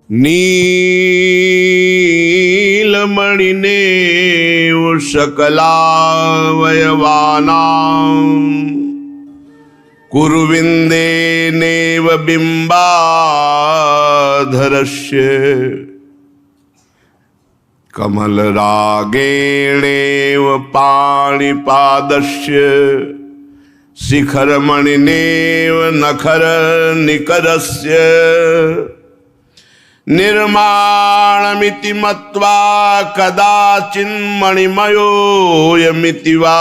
नीलमणिने सकलावयवानां कुरुविन्देनेव बिम्बाधरस्य कमलरागेणेव पाणिपादस्य शिखरमणिनेव नखरनिकरस्य निर्माणमिति मत्वा कदाचिन्मणिमयोऽयमिति वा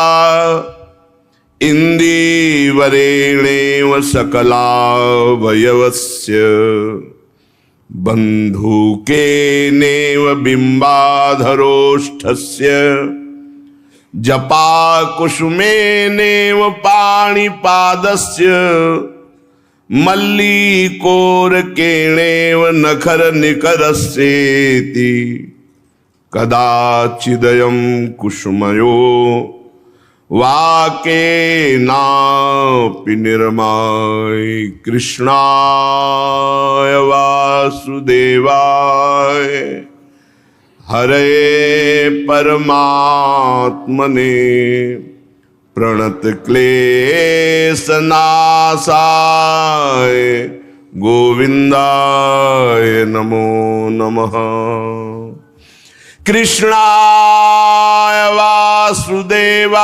इन्दीवरेणेव सकलावयवस्य बन्धूकेनेव बिम्बाधरोष्ठस्य जपाकुसुमेनेव पाणिपादस्य मल्लिकोरकेणेव नखरनिकरस्येति कदाचिदयं कुसुमयो वाकेनापि निर्माय कृष्णाय वासुदेवाय हरे परमात्मने प्रणतक्लेशनाशाय गोविन्दाय नमो नमः। कृष्णाय वासुदेवाय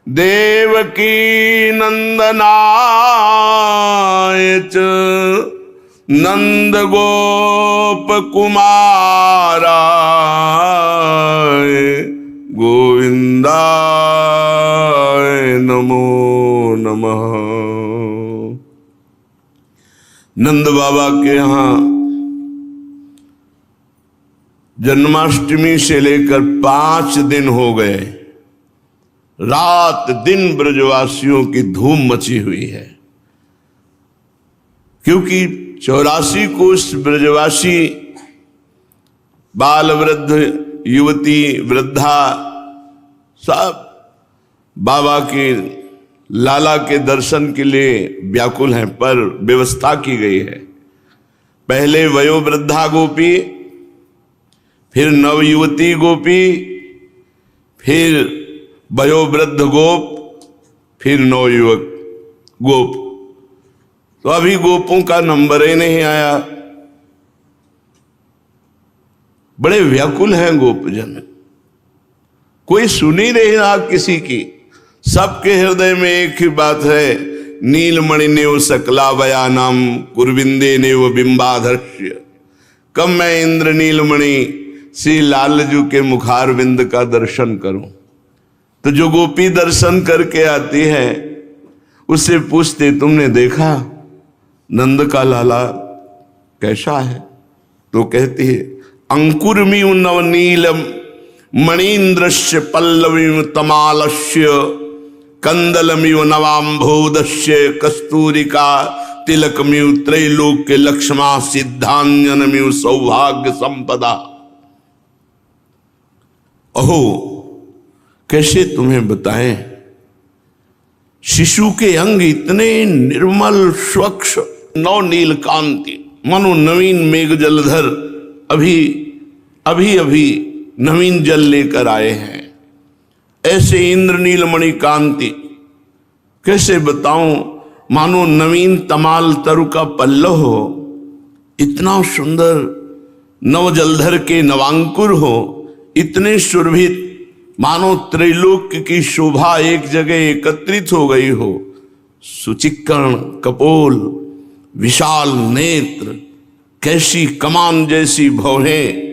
देवकी नंदनाय च नंदगोपकुमाराय गोविन्दाय नमो नमः। नंद बाबा के यहाँ जन्माष्टमी से लेकर 5 दिन हो गए। रात दिन ब्रजवासियों की धूम मची हुई है, क्योंकि 84 कोष ब्रजवासी बाल वृद्ध युवती वृद्धा सब बाबा के लाला के दर्शन के लिए व्याकुल हैं, पर व्यवस्था की गई है। पहले वयोवृद्धा गोपी, फिर नवयुवती गोपी, फिर वयोवृद्ध गोप, फिर नवयुवक गोप। तो अभी गोपों का नंबर ही नहीं आया। बड़े व्याकुल हैं गोपजन, कोई सुन ही नहीं रहा किसी की। सबके हृदय में एक ही बात है, नीलमणि ने वो सकलावयानाम कुरविंदे ने वो बिंबाधर्ष्य। कब मैं इंद्र नीलमणि श्री लालजू के मुखारविंद का दर्शन करूं। तो जो गोपी दर्शन करके आती है उससे पूछते, तुमने देखा नंद का लाला कैसा है? तो कहती है, अंकुरमिव नवनीलम मणीन्द्रस्य पल्लवीव तमालस्य कंदलमिव नवाम्भोदस्य कस्तूरिका तिलकमिव त्रैलोक्य लक्ष्मा सिद्धांजनमिव सौभाग्य संपदा। अहो, कैसे तुम्हें बताएं, शिशु के अंग इतने निर्मल स्वच्छ नवनील कांति, मनो नवीन मेघ जलधर अभी अभी नवीन जल लेकर आए हैं। ऐसे इंद्र नीलमणि कांति कैसे बताऊं, मानो नवीन तमाल तरु का पल्लव हो, इतना सुंदर नव जलधर के नवांकुर हो, इतने सुरभित, मानो त्रैलोक्य की शोभा एक जगह एकत्रित हो गई हो। सुचिक्कण कपोल, विशाल नेत्र, कैसी कमान जैसी भौहें,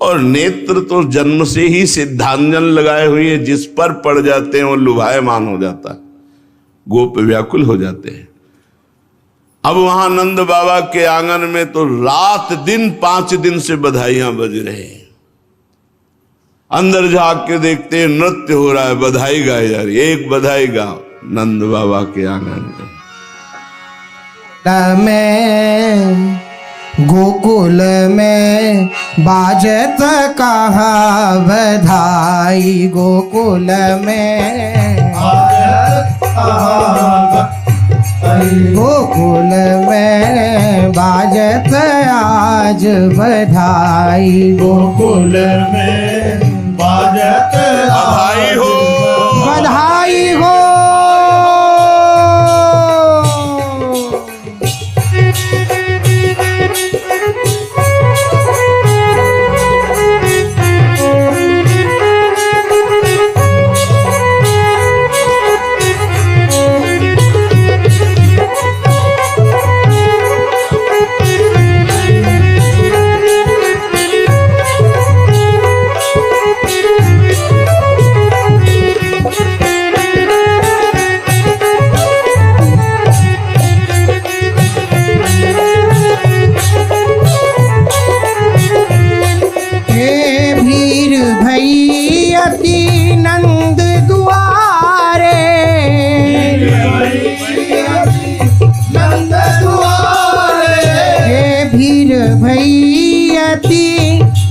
और नेत्र तो जन्म से ही सिद्धांजन लगाए हुए हैं, जिस पर पड़ जाते हैं वो लुभायमान हो जाता है, गोप व्याकुल हो जाते हैं। अब वहां नंद बाबा के आंगन में तो रात दिन 5 दिन से बधाइयां बज रहे हैं। अंदर जाग के देखते हैं नृत्य हो रहा है, बधाई गाई जा रही है। एक बधाई गाओ नंद बाबा के आंगन में। गोकुल में बाजत कहा बधाई, गोकुल में गोकुल में बाजत आज बधाई गोकुल में बाजत बधाई हो। बधाई हो।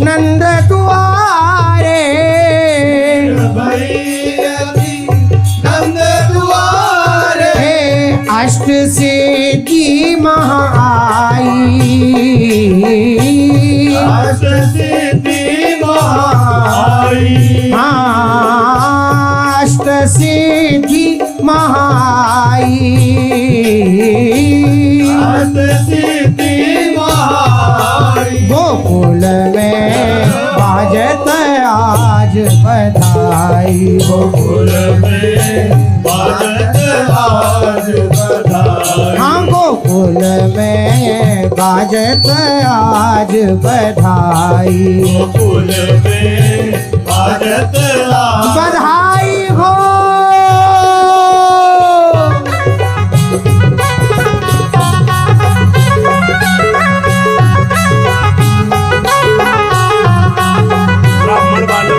नंद दुआरे नंद दुआरे अष्ट सिद्धि महाई अष्ट सिद्धि महाई अष्ट सिद्धि महाई अष्ट सिद्धि महाई गोकुल में बाजत आज बधाई गोकुल में बाजत आज बधाई हाँ गोकुल में बाजत आज बधाई गोकुल में बाजत आज बधाई हो। ब्राह्मण वाले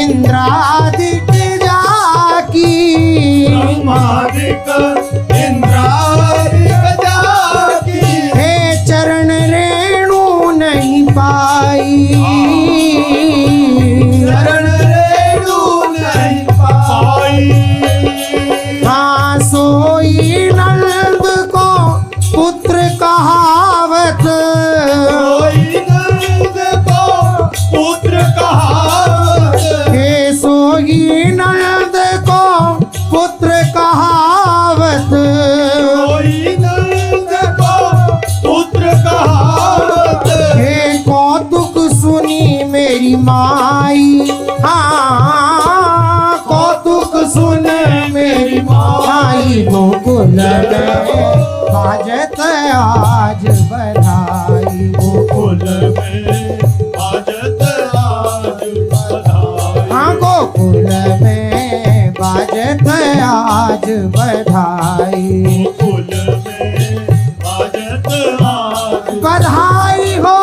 इंद्रादिक जाकी ब्रह्मादिक इंद्रादिक जाकी हे चरण रेणु नहीं पाई चरण रेणु नहीं पाई हाँ सोई नंद को पुत्र कहावत कोई नंद को पुत्र कहावत हे सोई नंद को पुत्र कहावत कोई नंद को पुत्र कहावत हे कौतुक सुनी मेरी माई हाँ कौतुक सुन मेरी माई गोकुल में बाजत आज बधाई गोकुल में बाजत आज बधाई हाँ गोकुल में बाजत आज बधाई गोकुल में बाजत आज बधाई हो।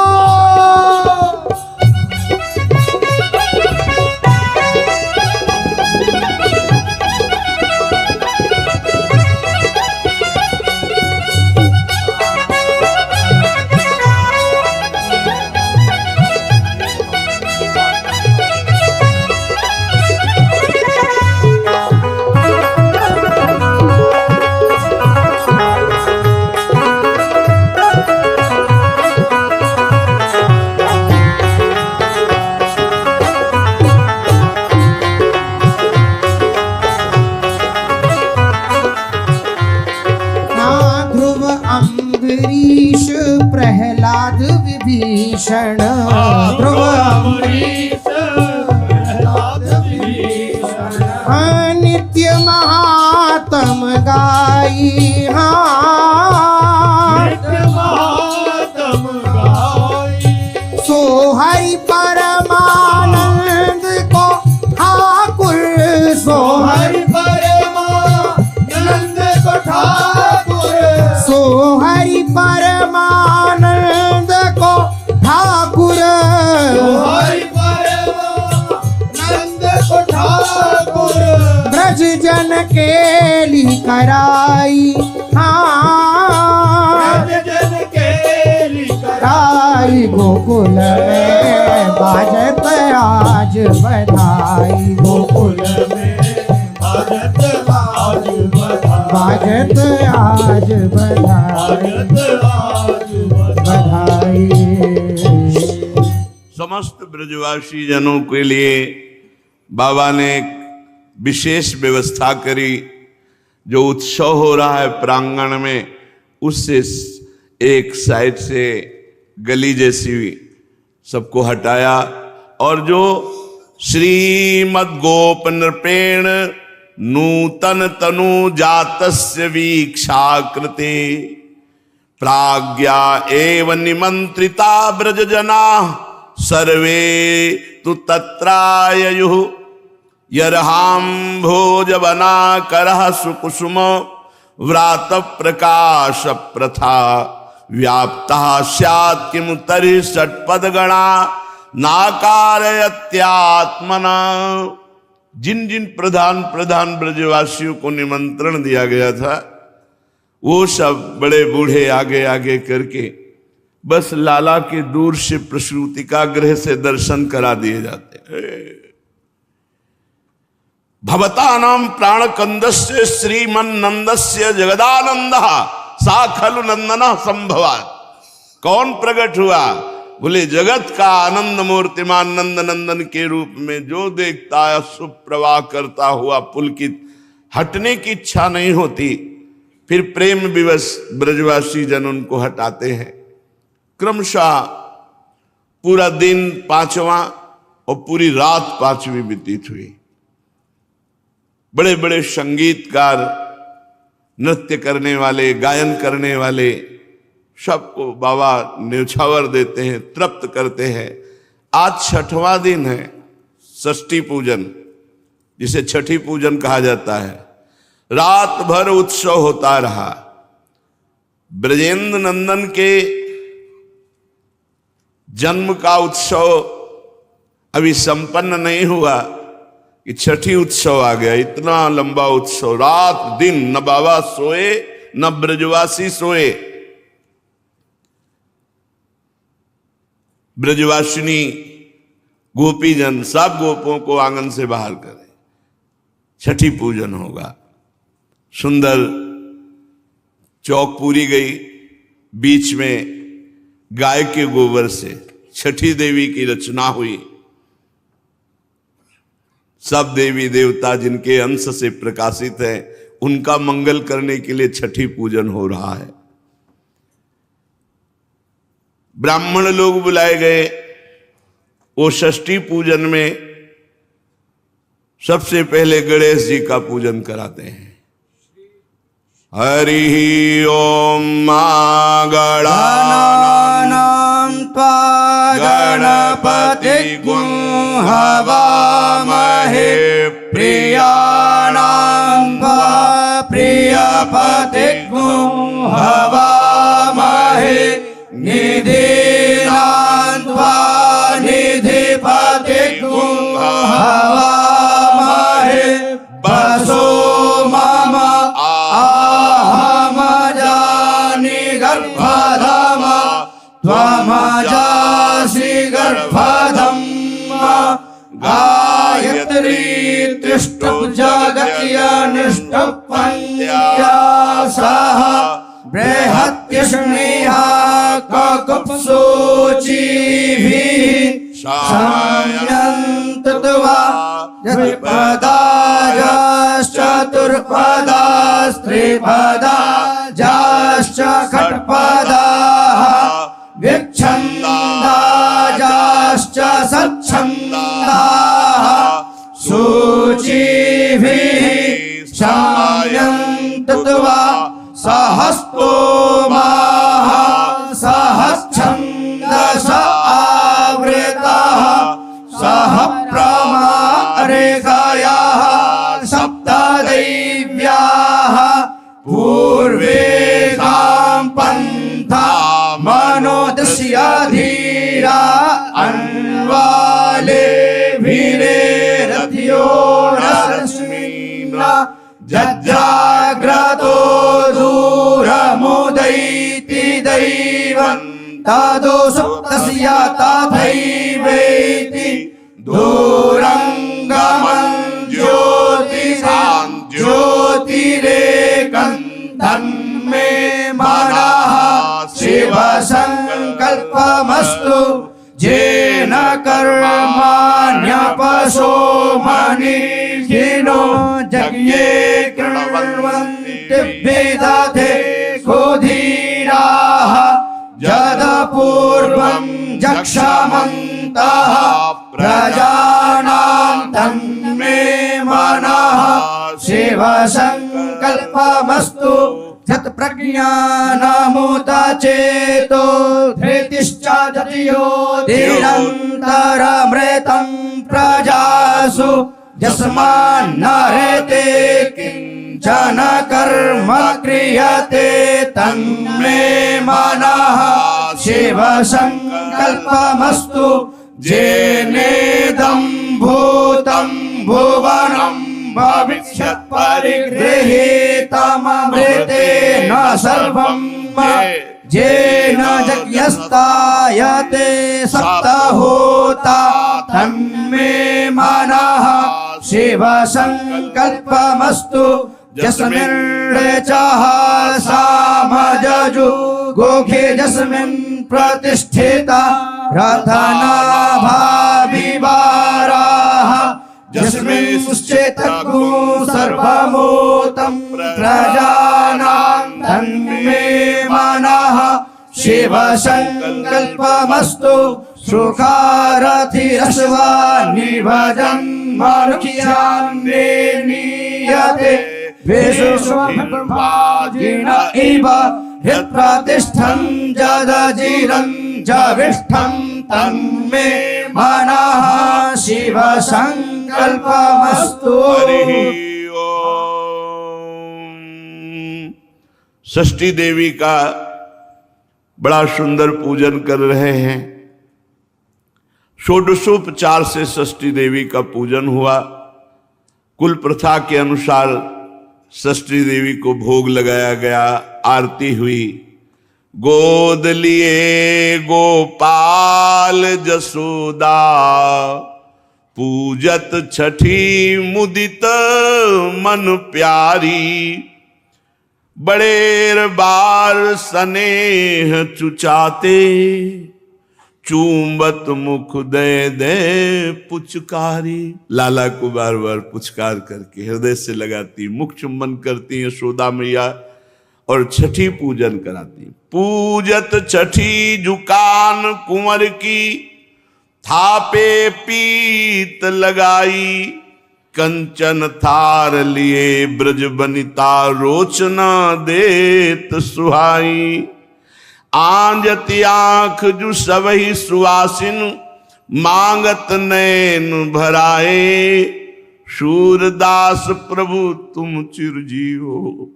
अम्बरीश प्रहलाद विभीषण ध्रुव अम्बरीश प्रहलाद विभीषण नित्य महात्म गाई नित्य महात्म गाई सो हरि परमानंद को ठाकुर सो हरि परमानंद को ठाकुर सो परमानंद को ठाकुर हरि परमानंद को ठाकुर ब्रज जन केली कराई हाँ जन के लिखा कराई गोकुल में बाजत आज बधाई गोकुल में भारत आज बाजत आज बधाई आज बधाई समस्त ब्रजवासी जनों के लिए बाबा ने एक विशेष व्यवस्था करी। जो उत्सव हो रहा है प्रांगण में, उससे एक साइड से गली जैसी सबको हटाया और जो श्रीमद गोप नृपेण नूतन तनु जातस्य वीक्षाकृते प्राज्ञा एव निमंत्रिता ब्रज जना सर्वे तु तत्राययुः यरहाम भोजवना करह सुकुसुम व्रात प्रकाश प्रथा व्याप्ता स्यात् किमु तर्हि षट्पदगणा नाकारयत्यात्मना। जिन जिन प्रधान प्रधान ब्रजवासियों को निमंत्रण दिया गया था, वो सब बड़े बूढ़े आगे आगे करके बस लाला के दूर से प्रसूतिका गृह से दर्शन करा दिए जाते। भवतानाम प्राणकंदस्य श्रीमन्नंदस्य जगदानंदः सा खलु नंदनः संभवात्। कौन प्रकट हुआ? बोले जगत का आनंद मूर्तिमान नंद नंदन के रूप में जो देखता है सुप्रवाह करता हुआ पुलकित, हटने की इच्छा नहीं होती, फिर प्रेम विवश ब्रजवासी जन उनको हटाते हैं। क्रमशः पूरा दिन पांचवा और पूरी रात पांचवी व्यतीत हुई। बड़े बड़े संगीतकार, नृत्य करने वाले, गायन करने वाले सबको बाबा न्यौछावर देते हैं, तृप्त करते हैं। आज छठवां दिन है, षष्ठी पूजन, जिसे छठी पूजन कहा जाता है। रात भर उत्सव होता रहा। ब्रजेंद्र नंदन के जन्म का उत्सव अभी संपन्न नहीं हुआ कि छठी उत्सव आ गया। इतना लंबा उत्सव, रात दिन न बाबा सोए न ब्रजवासी सोए। ब्रजवासिनी गोपीजन सब गोपों को आंगन से बाहर करें, छठी पूजन होगा। सुंदर चौक पूरी गई, बीच में गाय के गोबर से छठी देवी की रचना हुई। सब देवी देवता जिनके अंश से प्रकाशित हैं, उनका मंगल करने के लिए छठी पूजन हो रहा है। ब्राह्मण लोग बुलाए गए। वो षष्ठी पूजन में सबसे पहले गणेश जी का पूजन कराते हैं। हरि ओम मां गणानां त्वा गणपतिगुं हवामहे प्रियाणां त्वा प्रियपतिगुं हवामहे निधीनां त्वा निधिपतिगुं हवामहे वसो मम आहमजानि गर्भधम त्वमजासि गर्भधम गायत्री तिष्ठ जगत्यनिष्ठपन्या सह बृहत्यश्नेहा ककुप्सोचिभिः साम्यन्तत्वा यत्पदाश्चतुर्पदास्त्रिपदाश्च खट्पदाः विच्छन्दाश्च सच्छन्दाः सूचिभिः साम्यन्तत्वा सहस्तोमाः सहच्छन्दस आवृतः सह प्रमारेखायाः सप्तदैव्याः पूर्वेगां पन्थ तादो सुप्तस्य तथैवेति दूरङ्गमं ज्योतिरेकं तन्मे मनः शिवसङ्कल्पमस्तु येन कर्माण्यपशो मनीषिणो यज्ञे कृण्वन्ति विदधे सुधीराः यदपूर्वं जक्षमन्तः प्रजानां तन्मे मनः शिवसङ्कल्पमस्तु यत्प्रज्ञानमुदचेतो धृतिश्च जतियो निरन्तरमृतं प्रजासु यस्मान्नरेते किञ्चन कर्म क्रियते तन्मे मनः शिवसङ्कल्पमस्तु येनेदं भूतं भुवनं भविष्यत् परिगृहीतममृतेन सर्वं येन यज्ञस्तायते सप्तहोता तन्मे मनः शिवसङ्कल्पमस्तु यस्मिन्नृचः सामजजु गोखे यस्मिन् प्रतिष्ठिता रथनाभाविवाराः यस्मिंश्चेतगु सर्वमूतं प्रजानां तन्मे मनः शिवसङ्कल्पमस्तु सुखारथिरश्वानिभजन् मनुष्यान्ने नीयते विश्वब्रह्माजिन इव हृत्प्रतिष्ठं जदजिरं जविष्ठं तन्मे मनः शिवसङ्कल्पमस्तु। षष्ठी देवी का बड़ा सुंदर पूजन कर रहे हैं। षोडशोपचार से षष्ठी देवी का पूजन हुआ। कुल प्रथा के अनुसार षष्ठी देवी को भोग लगाया गया, आरती हुई। गोद लिए गोपाल जसोदा पूजत छठी मुदित मन प्यारी। बड़ेर बार स्नेह चुचाते चूंबत मुख दे दे पुचकारी। लाला को बार बार पुचकार करके हृदय से लगाती, मुख चुम्बन करती यशोदा मैया और छठी पूजन कराती। पूजत छठी जुकान कुंवर की थापे पीत लगाई। कंचन थार लिए ब्रज बनिता रोचना देत सुहाई। आंजति आंख जु सबही सुवासिन मांगत नैन भराए। शूरदास प्रभु तुम चिरजीवो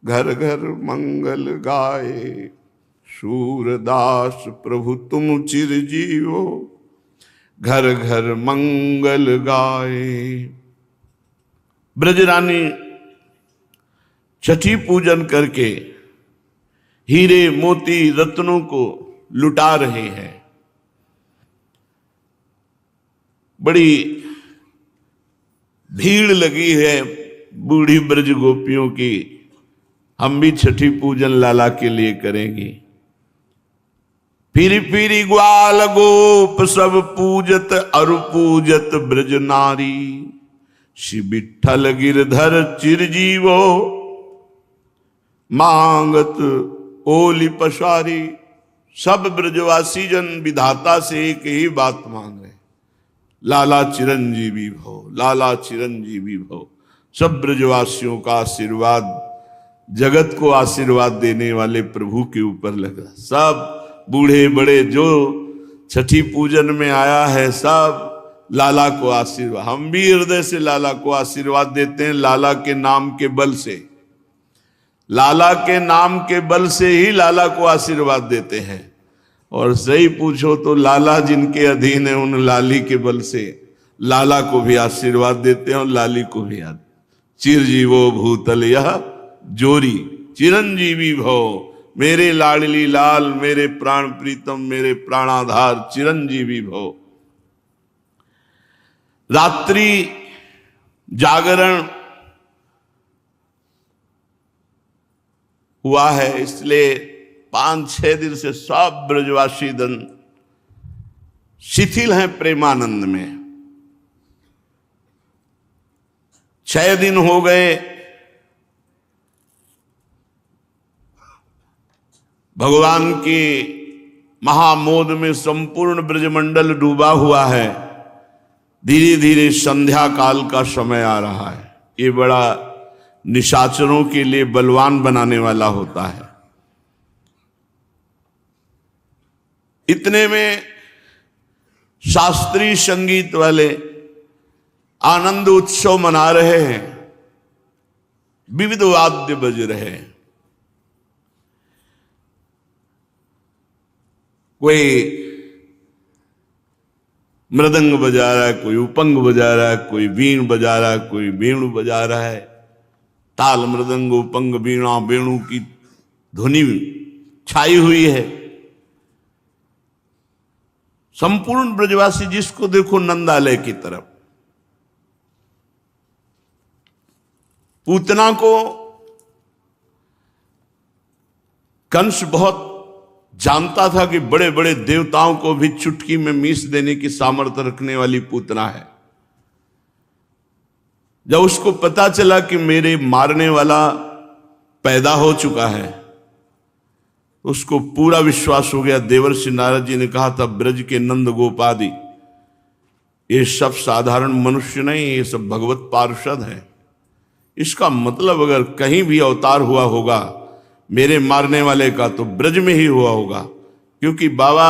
घर घर मंगल गाए। शूरदास प्रभु तुम चिरजीवो घर घर मंगल गाए। ब्रजरानी छठी पूजन करके हीरे मोती रत्नों को लुटा रहे हैं। बड़ी भीड़ लगी है बूढ़ी ब्रज गोपियों की। हम भी छठी पूजन लाला के लिए करेंगे। फिरी फिरी ग्वाल गोप सब पूजत अरु पूजत ब्रज नारी। श्री विठ्ठल गिरधर चिरजीवो मांगत ओली पसारी। सब ब्रजवासी जन विधाता से एक ही बात मांग रहे, लाला चिरंजीवी भव, लाला चिरंजीवी भव। सब ब्रजवासियों का आशीर्वाद, जगत को आशीर्वाद देने वाले प्रभु के ऊपर लगा। सब बूढ़े बड़े जो छठी पूजन में आया है सब लाला को आशीर्वाद। हम भी हृदय से लाला को आशीर्वाद देते हैं। लाला के नाम के बल से, लाला के नाम के बल से ही लाला को आशीर्वाद देते हैं। और सही पूछो तो लाला जिनके अधीन है उन लाली के बल से लाला को भी आशीर्वाद देते हैं और लाली को भी चिरजीवो भूतल यह जोरी चिरंजीवी भव मेरे लाडली लाल, मेरे प्राण प्रीतम, मेरे प्राणाधार चिरंजीवी भव। रात्रि जागरण हुआ है, इसलिए 5-6 दिन से सब ब्रजवासी दन शिथिल हैं प्रेमानंद में। 6 दिन हो गए, भगवान की महामोद में संपूर्ण ब्रजमंडल डूबा हुआ है। धीरे धीरे संध्या काल का समय आ रहा है। ये बड़ा निशाचरों के लिए बलवान बनाने वाला होता है। इतने में शास्त्रीय संगीत वाले आनंद उत्सव मना रहे हैं, विविध वाद्य बज रहे हैं। कोई मृदंग बजा रहा है, कोई उपंग बजा रहा है, कोई वीण बजा रहा है, कोई वेणु बजा रहा है। ताल मृदंग उपंग वीणा वेणु की ध्वनि छाई हुई है। संपूर्ण ब्रजवासी जिसको देखो नंदालय की तरफ। पूतना को कंस बहुत जानता था कि बड़े बड़े देवताओं को भी चुटकी में मीस देने की सामर्थ्य रखने वाली पूतना है। जब उसको पता चला कि मेरे मारने वाला पैदा हो चुका है, उसको पूरा विश्वास हो गया। देवर्षि नारद जी ने कहा था, ब्रज के नंद गोपादि ये सब साधारण मनुष्य नहीं, ये सब भगवत पार्षद हैं। इसका मतलब अगर कहीं भी अवतार हुआ होगा मेरे मारने वाले का, तो ब्रज में ही हुआ होगा, क्योंकि बाबा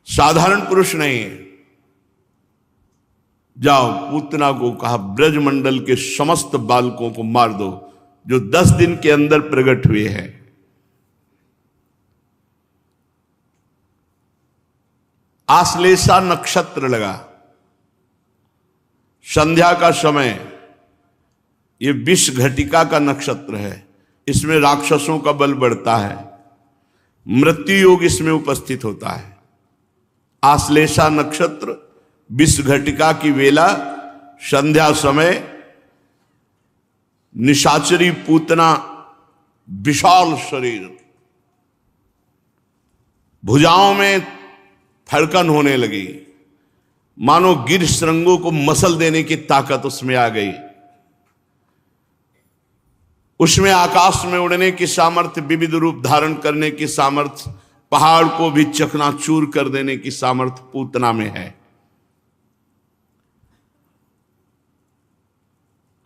साधारण पुरुष नहीं है। जाओ, पूतना को कहा ब्रज मंडल के समस्त बालकों को मार दो जो 10 दिन के अंदर प्रकट हुए हैं। आश्लेषा नक्षत्र लगा, संध्या का समय। ये विष घटिका का नक्षत्र है, इसमें राक्षसों का बल बढ़ता है, मृत्यु योग इसमें उपस्थित होता है। आश्लेषा नक्षत्र, विष घटिका की वेला, संध्या समय। निशाचरी पूतना विशाल शरीर, भुजाओं में फड़कन होने लगी, मानो गिर श्रृंगों को मसल देने की ताकत उसमें आ गई। उसमें आकाश में उड़ने की सामर्थ्य, विविध रूप धारण करने की सामर्थ्य, पहाड़ को भी चकनाचूर कर देने की सामर्थ्य पूतना में है।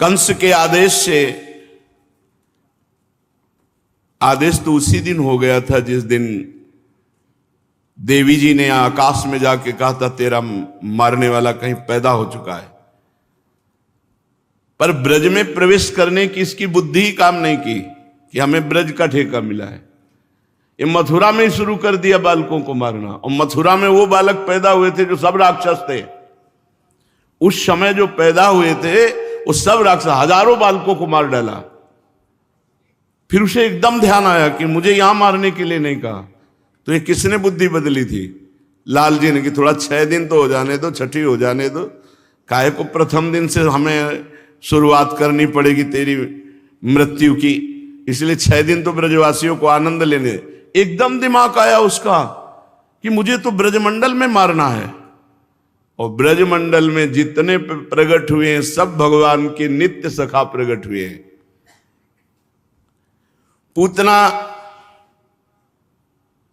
कंस के आदेश से, आदेश तो उसी दिन हो गया था जिस दिन देवी जी ने आकाश में जाके कहा था तेरा मारने वाला कहीं पैदा हो चुका है। पर ब्रज में प्रवेश करने की इसकी बुद्धि ही काम नहीं की कि हमें ब्रज का ठेका मिला है। ये मथुरा में ही शुरू कर दिया बालकों को मारना, और मथुरा में वो बालक पैदा हुए थे जो सब राक्षस थे। उस समय जो पैदा हुए थे वो सब राक्षस, हजारों बालकों को मार डाला। फिर उसे एकदम ध्यान आया कि मुझे यहां मारने के लिए नहीं कहा। तो ये किसने बुद्धि बदली थी? लाल जी ने, कि थोड़ा 6 दिन तो हो जाने दो, छठी हो जाने दो, काहे को प्रथम दिन से हमें शुरुआत करनी पड़ेगी तेरी मृत्यु की, इसलिए 6 दिन तो ब्रजवासियों को आनंद लेने। एकदम दिमाग आया उसका कि मुझे तो ब्रजमंडल में मारना है, और ब्रजमंडल में जितने प्रकट हुए हैं सब भगवान के नित्य सखा प्रकट हुए हैं। पूतना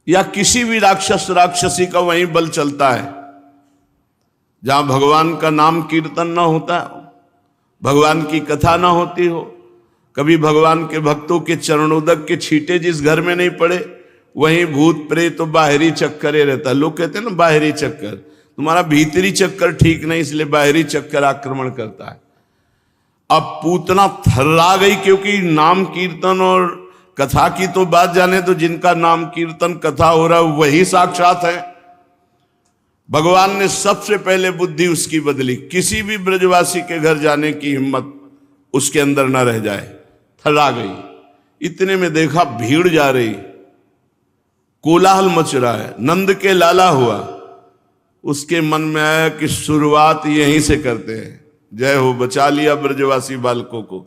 या किसी भी राक्षस राक्षसी का वहीं बल चलता है जहां भगवान का नाम कीर्तन ना होता, भगवान की कथा ना होती हो, कभी भगवान के भक्तों के चरणोदक के छींटे जिस घर में नहीं पड़े, वहीं भूत प्रेत तो बाहरी चक्कर रहता है। लोग कहते हैं ना बाहरी चक्कर, तुम्हारा भीतरी चक्कर ठीक नहीं, इसलिए बाहरी चक्कर आक्रमण करता है। अब पूतना थर्रा गई, क्योंकि नाम कीर्तन और कथा की तो बात जाने, तो जिनका नाम कीर्तन कथा हो रहा है वही साक्षात है। भगवान ने सबसे पहले बुद्धि उसकी बदली, किसी भी ब्रजवासी के घर जाने की हिम्मत उसके अंदर न रह जाए। थर्रा गई, इतने में देखा भीड़ जा रही, कोलाहल मच रहा है, नंद के लाला हुआ। उसके मन में आया कि शुरुआत यहीं से करते हैं। जय हो, बचा लिया ब्रजवासी बालकों को।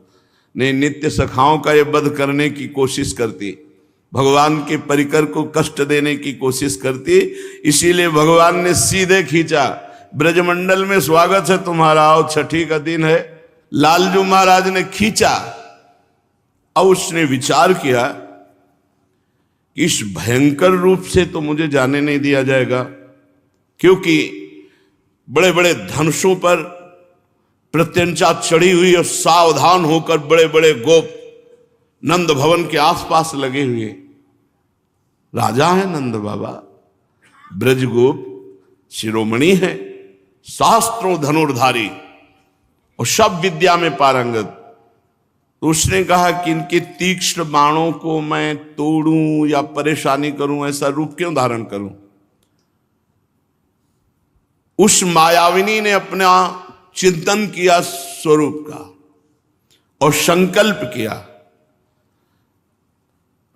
नहीं, नित्य सखाओं का ये वध करने की कोशिश करती, भगवान के परिकर को कष्ट देने की कोशिश करती। इसीलिए भगवान ने सीधे खींचा, ब्रजमंडल में स्वागत है तुम्हारा, आओ, छठी का दिन है। लालजू महाराज ने खींचा। अब उसने विचार किया कि इस भयंकर रूप से तो मुझे जाने नहीं दिया जाएगा, क्योंकि बड़े बड़े धनुषों पर प्रत्यंचा चढ़ी हुई और सावधान होकर बड़े बड़े गोप नंद भवन के आसपास लगे हुए। राजा है नंद बाबा, ब्रजगोप शिरोमणि है, शास्त्रों धनुर्धारी और सब विद्या में पारंगत। तो उसने कहा कि इनके तीक्ष्ण बाणों को मैं तोड़ूं या परेशानी करूं, ऐसा रूप क्यों धारण करूं। उस मायाविनी ने अपना चिंतन किया स्वरूप का और संकल्प किया।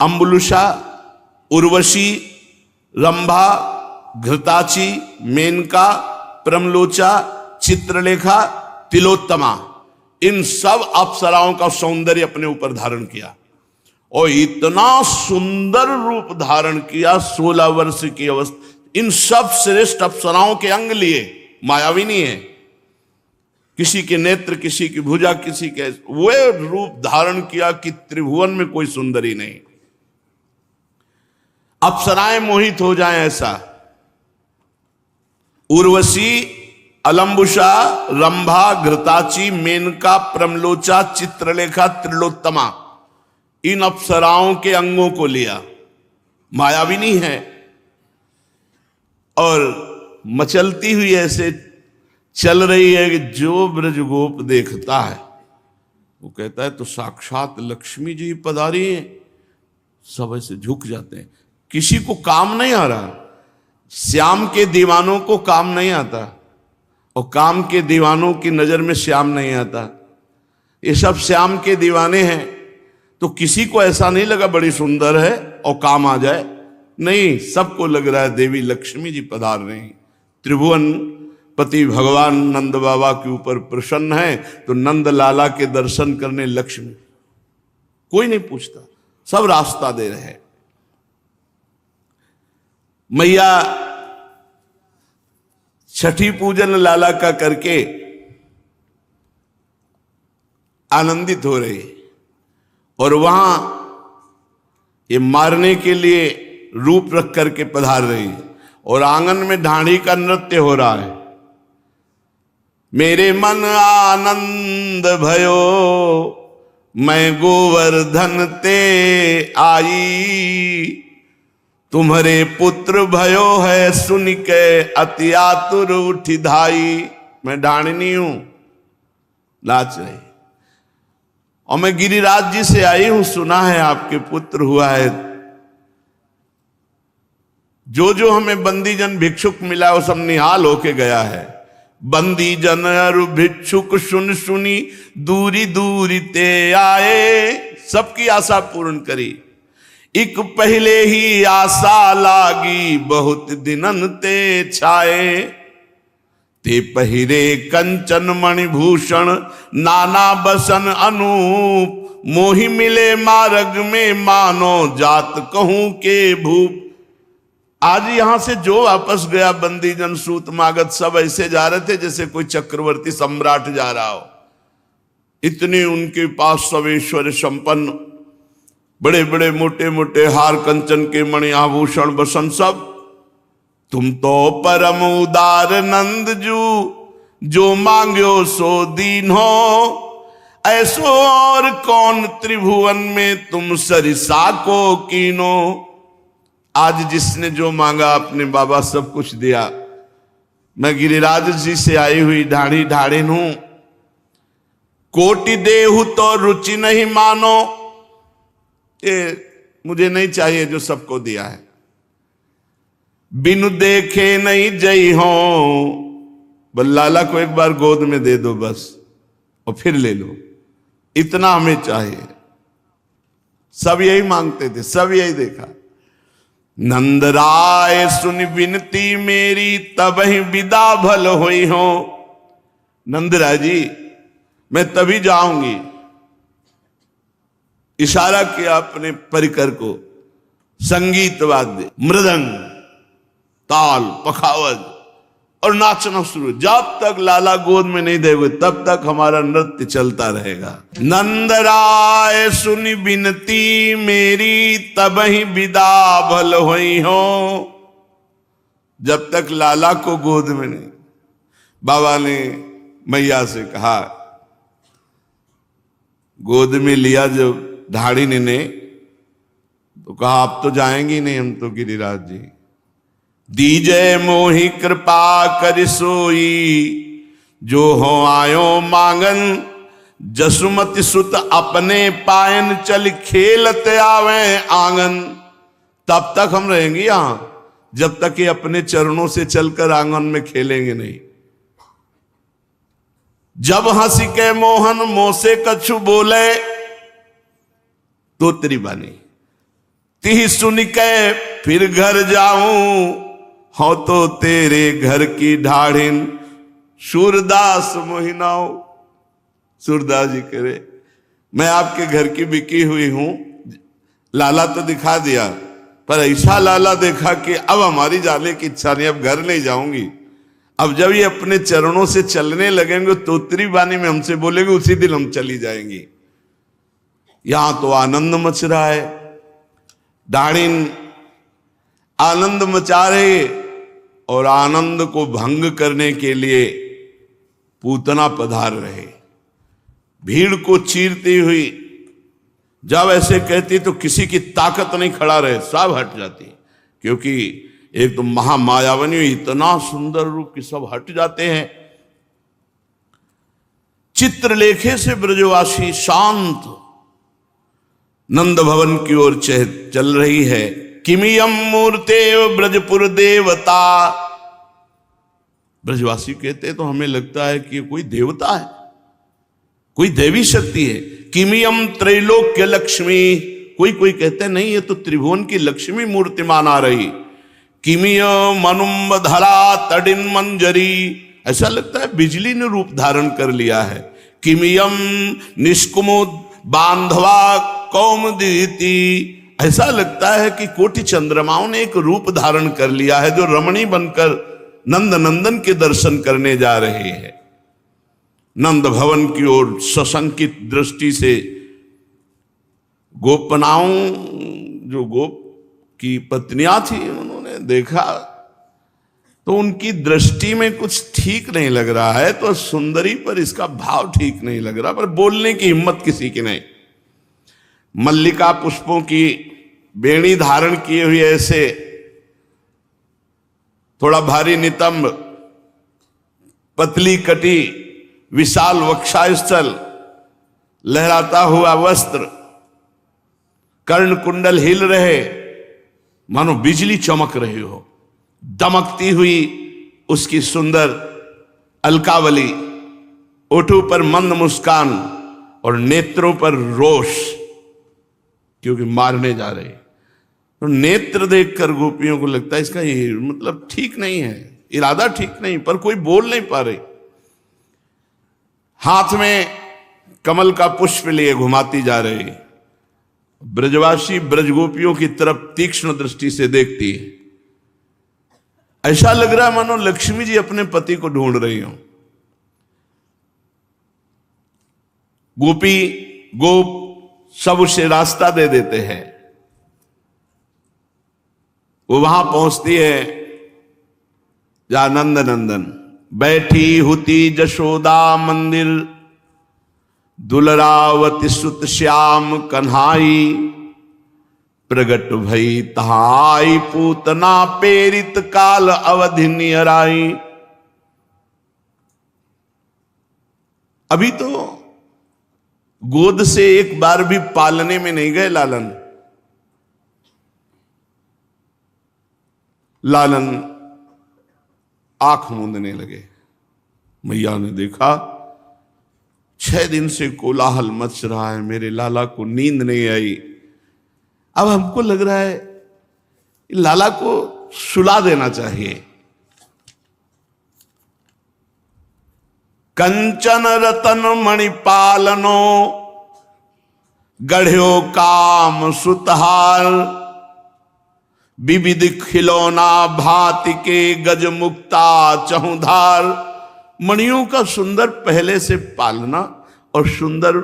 अम्बुलुषा, उर्वशी, रंभा, घृताची, मेनका, प्रमलोचा, चित्रलेखा, तिलोत्तमा, इन सब अप्सराओं का सौंदर्य अपने ऊपर धारण किया और इतना सुंदर रूप धारण किया। 16 वर्ष की अवस्था, इन सब श्रेष्ठ अप्सराओं के अंग लिए, मायाविनी है, किसी के नेत्र, किसी की भुजा, किसी के, वो रूप धारण किया कि त्रिभुवन में कोई सुंदरी नहीं, अप्सराएं मोहित हो जाएं ऐसा। उर्वशी, अलंबुषा, रंभा, घृताची, मेनका, प्रमलोचा, चित्रलेखा, त्रिलोत्तमा, इन अप्सराओं के अंगों को लिया। मायाविनी है और मचलती हुई ऐसे चल रही है कि जो ब्रजगोप देखता है वो कहता है तो साक्षात लक्ष्मी जी पधारी हैं। सब ऐसे झुक जाते हैं, किसी को काम नहीं आ रहा। श्याम के दीवानों को काम नहीं आता और काम के दीवानों की नजर में श्याम नहीं आता। ये सब श्याम के दीवाने हैं, तो किसी को ऐसा नहीं लगा बड़ी सुंदर है और काम आ जाए, नहीं, सबको लग रहा है देवी लक्ष्मी जी पधार रही हैं। त्रिभुवन पति भगवान नंद बाबा के ऊपर प्रसन्न है, तो नंद लाला के दर्शन करने लक्ष्मी, कोई नहीं पूछता, सब रास्ता दे रहे हैं। मैया छठी पूजन लाला का करके आनंदित हो रही और वहां ये मारने के लिए रूप रख करके पधार रही और आंगन में ढांडी का नृत्य हो रहा है। मेरे मन आनंद भयो मैं गोवर्धन ते आई, तुम्हारे पुत्र भयो है सुन के अति आतुर उठी धाई। मैं ढांडनी हूं, नाच रही, और मैं गिरिराज जी से आई हूं, सुना है आपके पुत्र हुआ है। जो जो हमें बंदीजन भिक्षुक मिला वो सब निहाल होके गया है। बंदी जन अरु भिक्षुक सुन सुनी दूरी दूरी ते आए, सबकी आशा पूर्ण करी। एक पहले ही आशा लागी बहुत दिनन ते छाए, ते पहिरे कंचन मणिभूषण नाना बसन अनूप, मोहि मिले मार्ग में मानो जात कहूं के भूप। आज यहां से जो वापस गया बंदीजन सूत मागत सब ऐसे जा रहे थे जैसे कोई चक्रवर्ती सम्राट जा रहा हो। इतने उनके पास सब ऐश्वर्य संपन्न, बड़े बड़े मोटे मोटे हार कंचन के मणि आभूषण बसन सब। तुम तो परम उदार नंद जू, जो मांग्यो सो दीन हो, ऐसो और कौन त्रिभुवन में तुम सरिसा को कीनो। आज जिसने जो मांगा अपने बाबा सब कुछ दिया। मैं गिरिराज जी से आई हुई ढाढ़ी ढाढ़िन हूं, कोटि देहु तो रुचि नहीं मानो। ये मुझे नहीं चाहिए जो सबको दिया है। बिनु देखे नहीं जई हो, बस लाला को एक बार गोद में दे दो बस, और फिर ले लो, इतना हमें चाहिए। सब यही मांगते थे, सब यही देखा। नंदराय सुन विनती मेरी तब ही विदा भल हुई हो। नंदराय जी मैं तभी जाऊंगी। इशारा किया अपने परिकर को, संगीत वाद्य, मृदंग, ताल, पखावज और नाचना शुरू। जब तक लाला गोद में नहीं देंगे तब तक हमारा नृत्य चलता रहेगा। नंदराय सुनी विनती मेरी तब ही विदा भल हुई हो। जब तक लाला को गोद में नहीं, बाबा ने मैया से कहा, गोद में लिया जब ढाड़ी ने तो कहा अब तो जाएंगी नहीं हम तो गिरिराज जी, दीजय मोहि कृपा कर सोई, जो हो आयो मांगन, जसुमति सुत अपने पायन चल खेलत आवे आंगन। तब तक हम रहेंगे यहां जब तक ये अपने चरणों से चलकर आंगन में खेलेंगे नहीं। जब हंसी के मोहन मोह से कछु बोले, तो तेरी बानी ती सुन के फिर घर जाऊं, हो तो तेरे घर की ढाढ़िन सूरदास मोहिनाओ। सूरदास जी करे मैं आपके घर की बिकी हुई हूं। लाला तो दिखा दिया, पर ऐसा लाला देखा कि अब हमारी जाने की इच्छा नहीं, अब घर नहीं जाऊंगी। अब जब ये अपने चरणों से चलने लगेंगे तोतरी बानी में हमसे बोलेंगे, उसी दिन हम चली जाएंगी। यहां तो आनंद मच रहा है, ढाढ़िन आनंद मचा रहे, और आनंद को भंग करने के लिए पूतना पधार रहे। भीड़ को चीरती हुई जब ऐसे कहती तो किसी की ताकत नहीं खड़ा रहे, सब हट जाती, क्योंकि एक तो महामायावनी इतना सुंदर रूप की सब हट जाते हैं। चित्रलेखे से ब्रजवासी शांत नंद भवन की ओर चल रही है। किमियम मूर्ते ब्रजपुर देवता। ब्रजवासी कहते तो हमें लगता है कि कोई देवता है, कोई देवी शक्ति है। किमियम त्रैलोक्य लक्ष्मी। कोई कोई कहते नहीं, ये तो त्रिभुवन की लक्ष्मी मूर्तिमान आ रही। किमियम मनुम धरा तडिन मंजरी। ऐसा लगता है बिजली ने रूप धारण कर लिया है। किमियम निष्कुमुद बांधवा कौमुदीति। ऐसा लगता है कि कोटि चंद्रमाओं ने एक रूप धारण कर लिया है, जो रमणी बनकर नंद नंदन के दर्शन करने जा रहे हैं। नंद भवन की ओर सशंकित दृष्टि से गोपनाओं, जो गोप की पत्नियां थी, उन्होंने देखा तो उनकी दृष्टि में कुछ ठीक नहीं लग रहा है। तो सुंदरी पर इसका भाव ठीक नहीं लग रहा, पर बोलने की हिम्मत किसी की नहीं। मल्लिका पुष्पों की बेणी धारण किए हुए ऐसे थोड़ा भारी नितंब, पतली कटी, विशाल वक्षास्थल, लहराता हुआ वस्त्र, कर्ण कुंडल हिल रहे, मानो बिजली चमक रही हो। दमकती हुई उसकी सुंदर अलकावली, ओठों पर मंद मुस्कान और नेत्रों पर रोष, क्योंकि मारने जा रहे। तो नेत्र देखकर गोपियों को लगता है इसका ये मतलब ठीक नहीं है, इरादा ठीक नहीं, पर कोई बोल नहीं पा रही। हाथ में कमल का पुष्प लिए घुमाती जा रही। ब्रजवासी ब्रजगोपियों की तरफ तीक्ष्ण दृष्टि से देखती है। ऐसा लग रहा है मानो लक्ष्मी जी अपने पति को ढूंढ रही हो। गोपी गोप सब उसे रास्ता दे देते हैं। वो वहां पहुंचती है जहां नंद नंदन बैठी हुती जशोदा मंदिर, दुलरावती सुत श्याम कन्हाई, प्रगट भई तहाई पूतना पेरित काल अवधि नियराई। अभी तो गोद से एक बार भी पालने में नहीं गए लालन। लालन आंख मूंदने लगे। मैया ने देखा 6 दिन से कोलाहल मच रहा है, मेरे लाला को नींद नहीं आई, अब हमको लग रहा है लाला को सुला देना चाहिए। कंचन रतन मणिपालनो गढ़्यो काम सुतहार, विविध खिलौना भांति के गज मुक्ता चहुधार। मणियों का सुंदर पहले से पालना और सुंदर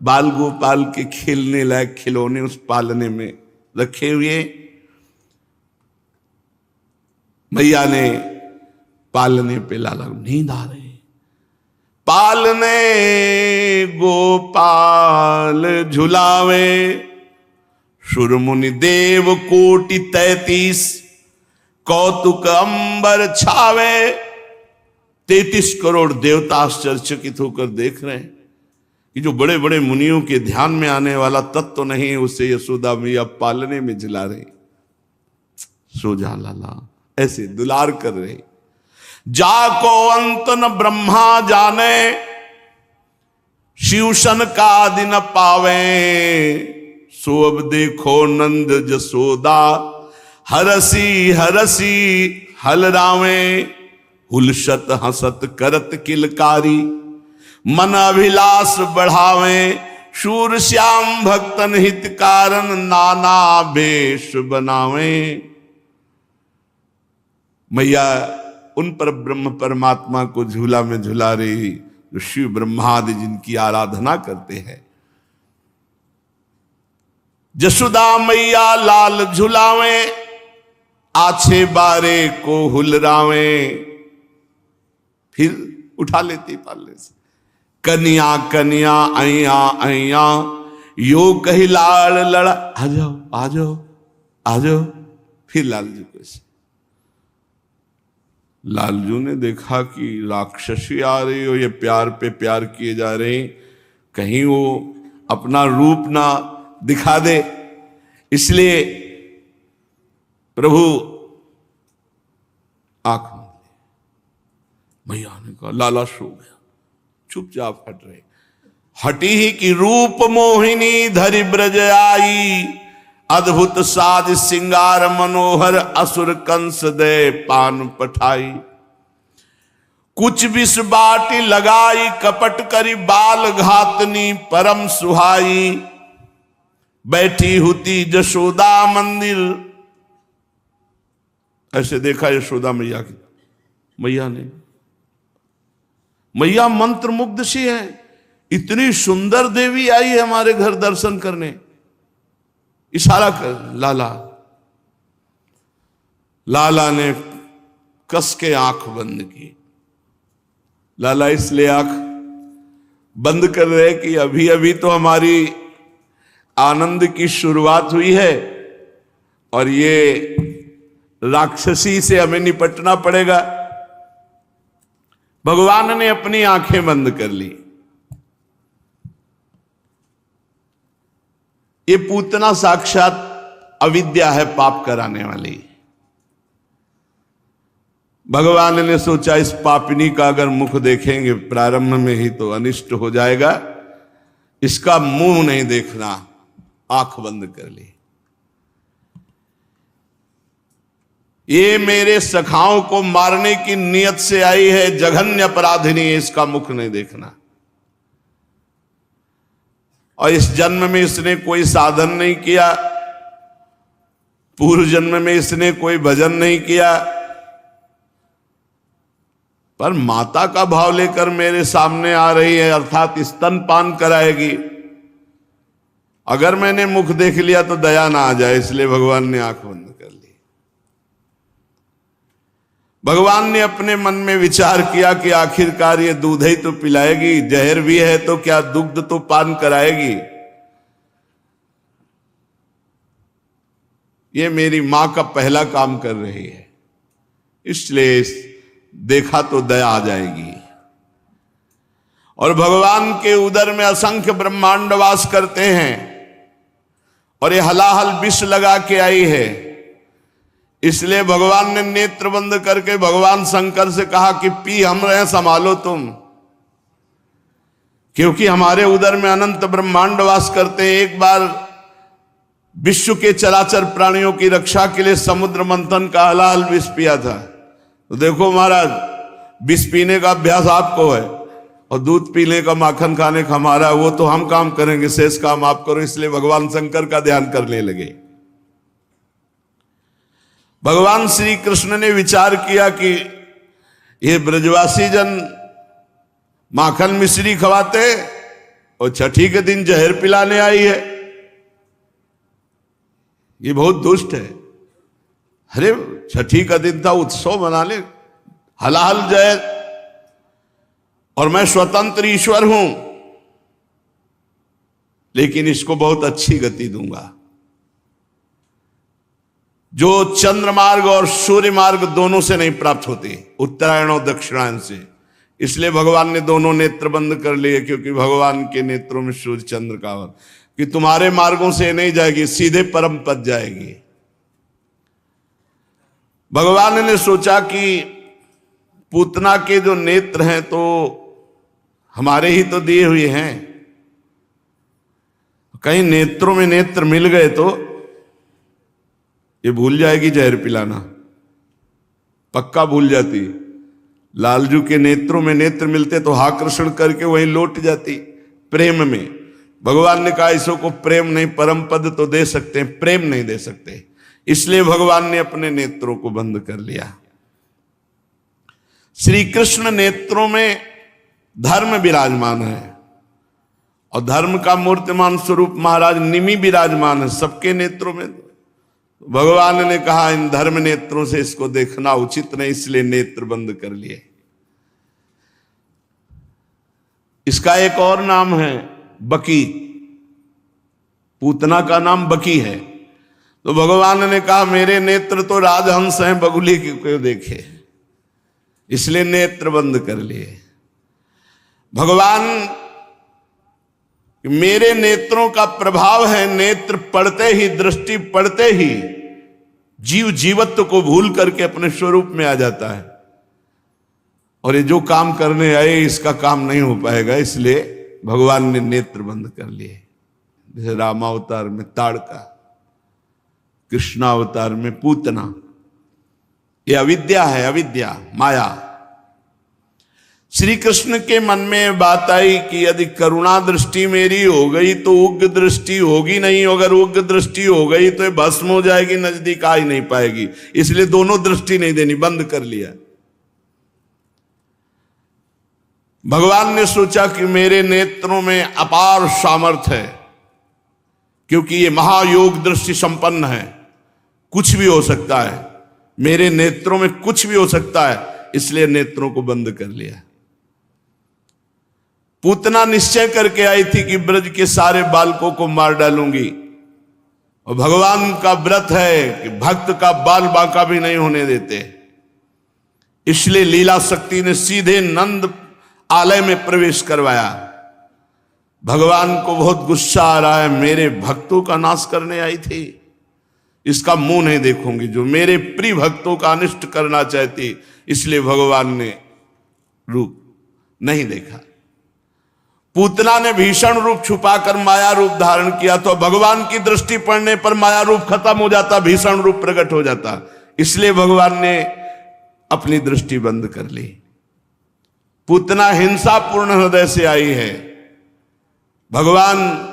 बाल गोपाल के खेलने लायक खिलौने उस पालने में रखे हुए। मैया ने पालने पे लाला नींद आ रही। पालने गोपाल झुलावे, सुर मुनि देव कोटि 33 कौतुक अंबर छावे। 33 करोड़ देवता आश्चर्यचकित होकर देख रहे हैं कि जो बड़े बड़े मुनियों के ध्यान में आने वाला तत्व तो नहीं, उसे यशोदा मैया पालने में झुला रही। सो जा लाला, ऐसे दुलार कर रहे। जाको अंत न ब्रह्मा जाने, शिवशन का दिन पावे। सो अब देखो नंद जसोदा, हरसी हरसी हलरावे। हुलसत हसत करत किलकारी, मन अभिलाष बढ़ावे। शूर श्याम भक्तन हित कारण, नाना भेष बनावे। मैया उन पर ब्रह्म परमात्मा को झूला में झुला रही, जो शिव ब्रह्मादि जिनकी आराधना करते हैं। जसोदा मैया लाल झुलावे, आछे बारे को हुलरावे। फिर उठा लेती पालने से। कन्या कन्या अया अया, यो कही लाल लड़ा। आ जाओ आ जाओ आ जाओ। फिर लालजू को से। लालजू ने देखा कि राक्षसी आ रही हो, ये प्यार पे प्यार किए जा रहे हैं, कहीं वो अपना रूप ना दिखा दे, इसलिए प्रभु आंख मूंद ली। मैया ने कहा लाला सो गया, चुपचाप हट रहे। हटी ही कि रूप मोहिनी धरि ब्रज आई, अद्भुत साज सिंगार मनोहर असुर कंस दे पान पठाई। कुछ विष बाटी लगाई, कपट करी बाल घातनी परम सुहाई। बैठी हुती जशोदा मंदिर। ऐसे देखा यशोदा मैया की। मैया ने, मैया मंत्र मुग्ध सी है, इतनी सुंदर देवी आई है हमारे घर दर्शन करने। इशारा कर लाला। लाला ने कस के आंख बंद की। लाला इसलिए आंख बंद कर रहे कि अभी अभी तो हमारी आनंद की शुरुआत हुई है और ये राक्षसी से हमें निपटना पड़ेगा। भगवान ने अपनी आंखें बंद कर ली। ये पूतना साक्षात अविद्या है, पाप कराने वाली। भगवान ने सोचा इस पापिनी का अगर मुख देखेंगे प्रारंभ में ही तो अनिष्ट हो जाएगा, इसका मुंह नहीं देखना। आंख बंद कर ली। ये मेरे सखाओं को मारने की नियत से आई है, जघन्य अपराधिनी है, इसका मुख नहीं देखना। और इस जन्म में इसने कोई साधन नहीं किया, पूर्व जन्म में इसने कोई भजन नहीं किया, पर माता का भाव लेकर मेरे सामने आ रही है, अर्थात स्तनपान कराएगी। अगर मैंने मुख देख लिया तो दया ना आ जाए, इसलिए भगवान ने आंख बंद कर ली। भगवान ने अपने मन में विचार किया कि आखिरकार ये दूध ही तो पिलाएगी, जहर भी है तो क्या दुग्ध तो पान कराएगी। ये मेरी मां का पहला काम कर रही है, इसलिए देखा तो दया आ जाएगी। और भगवान के उदर में असंख्य ब्रह्मांड वास करते हैं और ये हलाहल विष लगा के आई है, इसलिए भगवान ने नेत्र बंद करके भगवान शंकर से कहा कि पी हम रहे, संभालो तुम, क्योंकि हमारे उदर में अनंत ब्रह्मांड वास करते हैं। एक बार विश्व के चराचर प्राणियों की रक्षा के लिए समुद्र मंथन का हलाल विष पिया था। तो देखो महाराज, विष पीने का अभ्यास आपको है और दूध पीने का, माखन खाने का हमारा, वो तो हम काम करेंगे, शेष काम आप करो। इसलिए भगवान शंकर का ध्यान करने लगे। भगवान श्री कृष्ण ने विचार किया कि ये ब्रजवासी जन माखन मिश्री खवाते और छठी के दिन जहर पिलाने आई है, ये बहुत दुष्ट है। अरे छठी का दिन था, उत्सव मना ले, हलाल जय, और मैं स्वतंत्र ईश्वर हूं, लेकिन इसको बहुत अच्छी गति दूंगा। जो चंद्र मार्ग और सूर्य मार्ग दोनों से नहीं प्राप्त होते, उत्तरायण और दक्षिणायन से। इसलिए भगवान ने दोनों नेत्र बंद कर लिए, क्योंकि भगवान के नेत्रों में सूर्य चंद्र का और कि तुम्हारे मार्गों से नहीं जाएगी, सीधे परम पद जाएगी। भगवान ने सोचा कि पूतना के जो नेत्र हैं तो हमारे ही तो दिए हुए हैं, कहीं नेत्रों में नेत्र मिल गए तो ये भूल जाएगी जहर पिलाना, पक्का भूल जाती। लालजू के नेत्रों में नेत्र मिलते तो आकर्षण करके वहीं लौट जाती प्रेम में। भगवान ने कहा इसो को प्रेम नहीं, परम पद तो दे सकते हैं, प्रेम नहीं दे सकते। इसलिए भगवान ने अपने नेत्रों को बंद कर लिया। श्री कृष्ण नेत्रों में धर्म विराजमान है और धर्म का मूर्तिमान स्वरूप महाराज निमि विराजमान है सबके नेत्रों में। भगवान ने कहा इन धर्म नेत्रों से इसको देखना उचित नहीं, इसलिए नेत्र बंद कर लिए। इसका एक और नाम है बकी, पूतना का नाम बकी है। तो भगवान ने कहा मेरे नेत्र तो राजहंस हैं, बगुली क्यों देखे, इसलिए नेत्र बंद कर लिए। भगवान मेरे नेत्रों का प्रभाव है, नेत्र पड़ते ही, दृष्टि पड़ते ही जीव जीवत्व को भूल करके अपने स्वरूप में आ जाता है, और ये जो काम करने आए इसका काम नहीं हो पाएगा, इसलिए भगवान ने नेत्र बंद कर लिए। जैसे रामावतार में ताड़का, कृष्णावतार में पूतना। ये अविद्या है, अविद्या, माया। श्री कृष्ण के मन में बात आई कि यदि करुणा दृष्टि मेरी हो गई तो उग्र दृष्टि होगी नहीं, अगर उग्र दृष्टि हो गई तो ये भस्म हो जाएगी, नजदीक आ ही नहीं पाएगी, इसलिए दोनों दृष्टि नहीं देनी, बंद कर लिया। भगवान ने सोचा कि मेरे नेत्रों में अपार सामर्थ्य है, क्योंकि ये महायोग दृष्टि संपन्न है, कुछ भी हो सकता है, मेरे नेत्रों में कुछ भी हो सकता है, इसलिए नेत्रों को बंद कर लिया। पूतना निश्चय करके आई थी कि ब्रज के सारे बालकों को मार डालूंगी, और भगवान का व्रत है कि भक्त का बाल बांका भी नहीं होने देते। इसलिए लीला शक्ति ने सीधे नंद आलय में प्रवेश करवाया। भगवान को बहुत गुस्सा आ रहा है, मेरे भक्तों का नाश करने आई थी, इसका मुंह नहीं देखूंगी, जो मेरे प्रिय भक्तों का अनिष्ट करना चाहती। इसलिए भगवान ने रूप नहीं देखा। पूतना ने भीषण रूप छुपाकर माया रूप धारण किया, तो भगवान की दृष्टि पड़ने पर माया रूप खत्म हो जाता, भीषण रूप प्रकट हो जाता। इसलिए भगवान ने अपनी दृष्टि बंद कर ली। पूतना हिंसापूर्ण हृदय से आई है, भगवान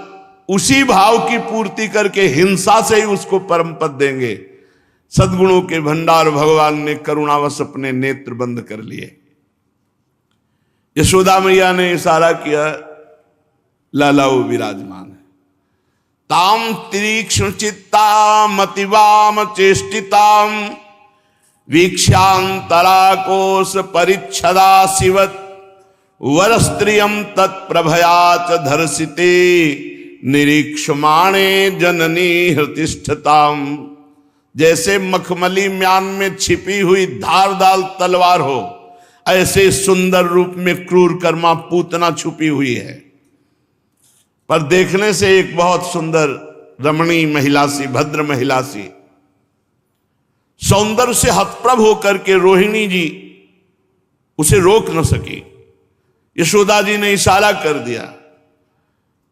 उसी भाव की पूर्ति करके हिंसा से ही उसको परम पद देंगे। सद्गुणों के भंडार भगवान ने करुणावश अपने नेत्र बंद कर लिए। यशोदा मैया ने इशारा किया, लाला वो विराजमान है। ताम तीक्ष्ण चित्ताम अतिवाम चेष्टिताम वीक्षांतराकोश परिच्छदा शिवत वरस्त्रियम तत्प्रभयाच धर्षिते निरीक्षमाणे जननी हृतिष्ठताम। जैसे मखमली म्यान में छिपी हुई धारदार तलवार हो, ऐसे सुंदर रूप में क्रूर कर्मा पूतना छुपी हुई है, पर देखने से एक बहुत सुंदर रमणी महिला सी, भद्र महिला सी, सौंदर्य से हतप्रभ होकर के रोहिणी जी उसे रोक न सकी। यशोदा जी ने इशारा कर दिया,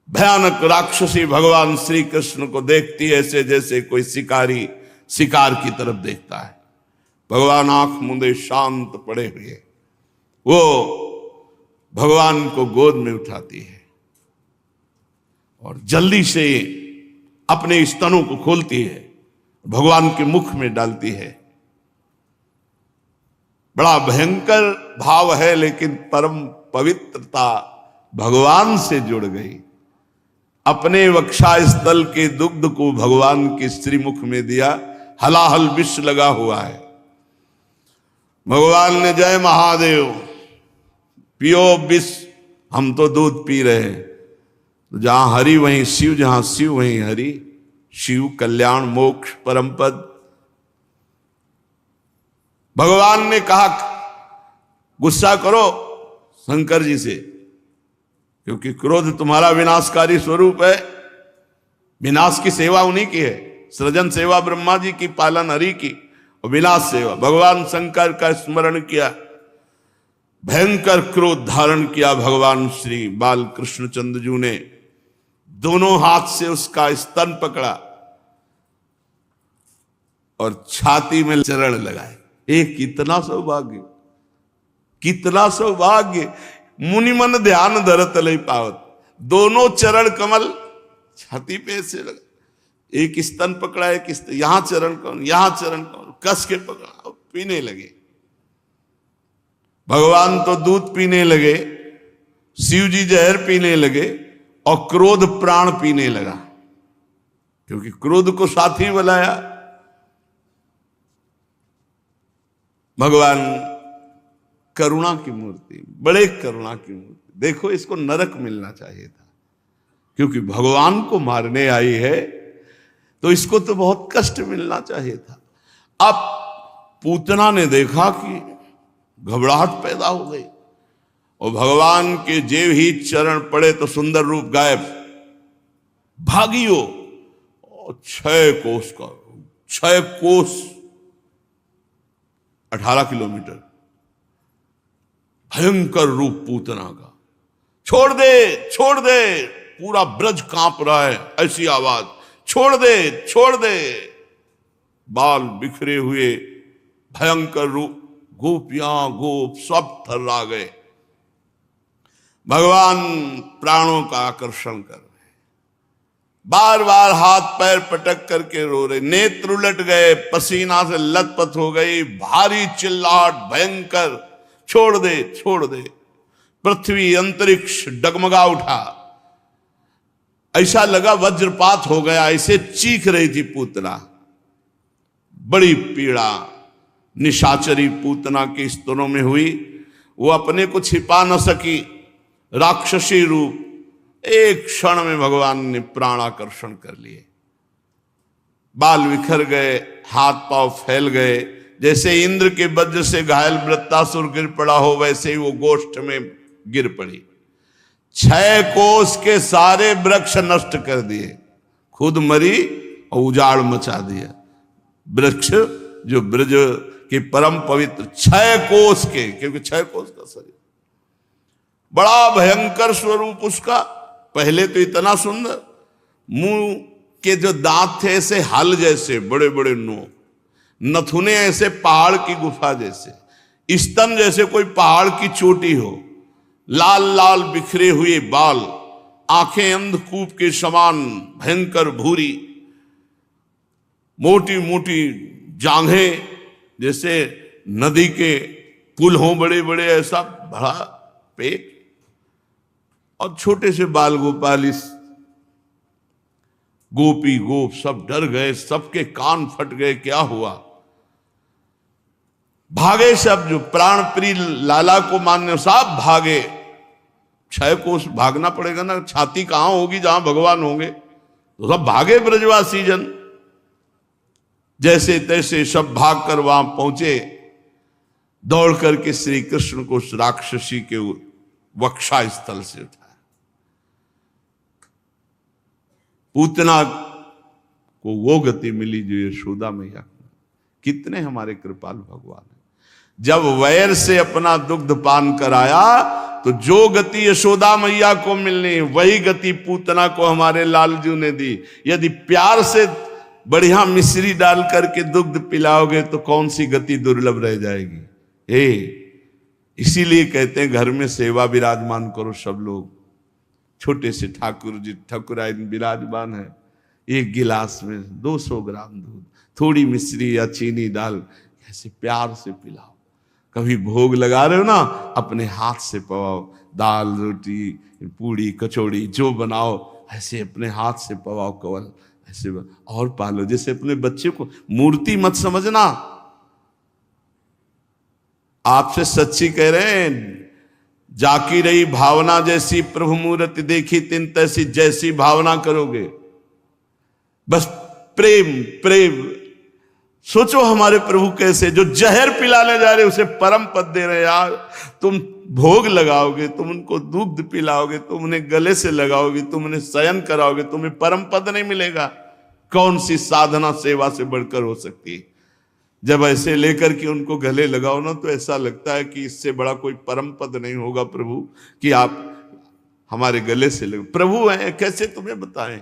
भयानक राक्षसी भगवान श्री कृष्ण को देखती है ऐसे जैसे कोई शिकारी शिकार की तरफ देखता है। भगवान आंख मूंदे शांत पड़े हुए वो भगवान को गोद में उठाती है और जल्दी से अपने स्तनों को खोलती है, भगवान के मुख में डालती है। बड़ा भयंकर भाव है, लेकिन परम पवित्रता भगवान से जुड़ गई। अपने वक्षा स्थल के दुग्ध को भगवान के श्रीमुख में दिया, हलाहल विष लगा हुआ है। भगवान ने जय महादेव पियो विष, हम तो दूध पी रहे हैं। तो जहां हरि वहीं शिव, जहां शिव वहीं हरि, शिव कल्याण मोक्ष परम पद। भगवान ने कहा गुस्सा करो शंकर जी से, क्योंकि क्रोध तुम्हारा विनाशकारी स्वरूप है। विनाश की सेवा उन्हीं की है, सृजन सेवा ब्रह्मा जी की, पालन हरि की, और विनाश सेवा। भगवान शंकर का स्मरण किया, भयंकर क्रोध धारण किया भगवान श्री बाल कृष्ण चंद्रजू ने। दोनों हाथ से उसका स्तन पकड़ा और छाती में चरण लगाए। एक कितना सौभाग्य, कितना सौभाग्य। मुनि मन ध्यान धरत लई पावत। दोनों चरण कमल छाती पे से लगा, एक स्तन पकड़ा, एक यहां चरण कमल, यहां चरण कमल, कस के पकड़ा और पीने लगे। भगवान तो दूध पीने लगे, शिव जी जहर पीने लगे और क्रोध प्राण पीने लगा, क्योंकि क्रोध को साथी बनाया। भगवान करुणा की मूर्ति, बड़े करुणा की मूर्ति। देखो इसको नरक मिलना चाहिए था, क्योंकि भगवान को मारने आई है तो इसको तो बहुत कष्ट मिलना चाहिए था। अब पूतना ने देखा कि घबराहट पैदा हो गई और भगवान के जेव ही चरण पड़े तो सुंदर रूप गायब। भागियो और 6 कोस का, 6 कोस 18 किलोमीटर भयंकर रूप पूतना का। छोड़ दे, छोड़ दे, पूरा ब्रज कांप रहा है, ऐसी आवाज, छोड़ दे, छोड़ दे। बाल बिखरे हुए भयंकर रूप, गोपियां गोप सब थर्रा गए। भगवान प्राणों का आकर्षण कर रहे, बार बार हाथ पैर पटक करके रो रहे, नेत्र उलट गए, पसीना से लथपथ हो गई, भारी चिल्लाहट भयंकर, छोड़ दे, छोड़ दे। पृथ्वी अंतरिक्ष डगमगा उठा, ऐसा लगा वज्रपात हो गया, ऐसे चीख रही थी पूतना। बड़ी पीड़ा निशाचरी पूतना के स्तनों में हुई। वो अपने को छिपा न सकी, राक्षसी रूप एक क्षण में भगवान ने प्राणाकर्षण कर लिए। बाल बिखर गए, हाथ पांव फैल गए, जैसे इंद्र के वज्र से घायल वृत्तासुर गिर पड़ा हो, वैसे ही वो गोष्ठ में गिर पड़ी। 6 कोस के सारे वृक्ष नष्ट कर दिए, खुद मरी और उजाड़ मचा दिया। वृक्ष जो ब्रज के परम पवित्र 6 कोस के, क्योंकि 6 कोस का शरीर, बड़ा भयंकर स्वरूप उसका। पहले तो इतना सुंदर, मुंह के जो दांत थे ऐसे हल जैसे बड़े बड़े नोक, नथुने ऐसे पहाड़ की गुफा जैसे, स्तन जैसे कोई पहाड़ की चोटी हो, लाल लाल बिखरे हुए बाल, आंखें अंधकूप के समान भयंकर भूरी, मोटी मोटी जांघें जैसे नदी के पुल हों बड़े बड़े, ऐसा बड़ा पेट, और छोटे से बाल गोपालिस। गोपी गोप सब डर गए, सबके कान फट गए, क्या हुआ। भागे सब, जो प्राण प्रिय लाला को मानने सब भागे। 6 कोस भागना पड़ेगा ना, छाती कहां होगी जहां भगवान होंगे, तो सब भागे ब्रजवासी जन। जैसे तैसे सब भाग कर वहां पहुंचे, दौड़ करके श्री कृष्ण को उस राक्षसी के वक्षा स्थल से उठाया। पूतना को वो गति मिली जो यशोदा मैया को। कितने हमारे कृपालु भगवान है। जब वैर से अपना दुग्ध पान कराया तो जो गति यशोदा मैया को मिलनी वही गति पूतना को हमारे लालजू ने दी। यदि प्यार से बढ़िया मिश्री डाल करके दुग्ध पिलाओगे तो कौन सी गति दुर्लभ रह जाएगी। इसीलिए कहते हैं घर में सेवा विराजमान करो सब लोग। छोटे से ठाकुर जी ठाकुराइन विराजमान है, एक गिलास में 200 ग्राम दूध, थोड़ी मिश्री या चीनी डाल ऐसे प्यार से पिलाओ। कभी भोग लगा रहे हो ना, अपने हाथ से पवाओ, दाल रोटी पूड़ी कचौड़ी जो बनाओ ऐसे अपने हाथ से पवाओ, कवल ऐसे और पालो जैसे अपने बच्चे को। मूर्ति मत समझना, आपसे सच्ची कह रहे हैं। जाकी रही भावना जैसी प्रभु मूर्ति देखी तिन तैसी, जैसी भावना करोगे बस प्रेम प्रेम। सोचो हमारे प्रभु कैसे, जो जहर पिलाने जा रहे उसे परम पद दे रहे यार। तुम भोग लगाओगे, तुम उनको दूध पिलाओगे, तुम उन्हें गले से लगाओगे, तुम उन्हें शयन कराओगे, तुम्हें परम पद नहीं मिलेगा। कौन सी साधना सेवा से बढ़कर हो सकती है। जब ऐसे लेकर के उनको गले लगाओ ना तो ऐसा लगता है कि इससे बड़ा कोई परम पद नहीं होगा प्रभु कि आप हमारे गले से लगे। प्रभु हैं कैसे तुम्हें बताएं।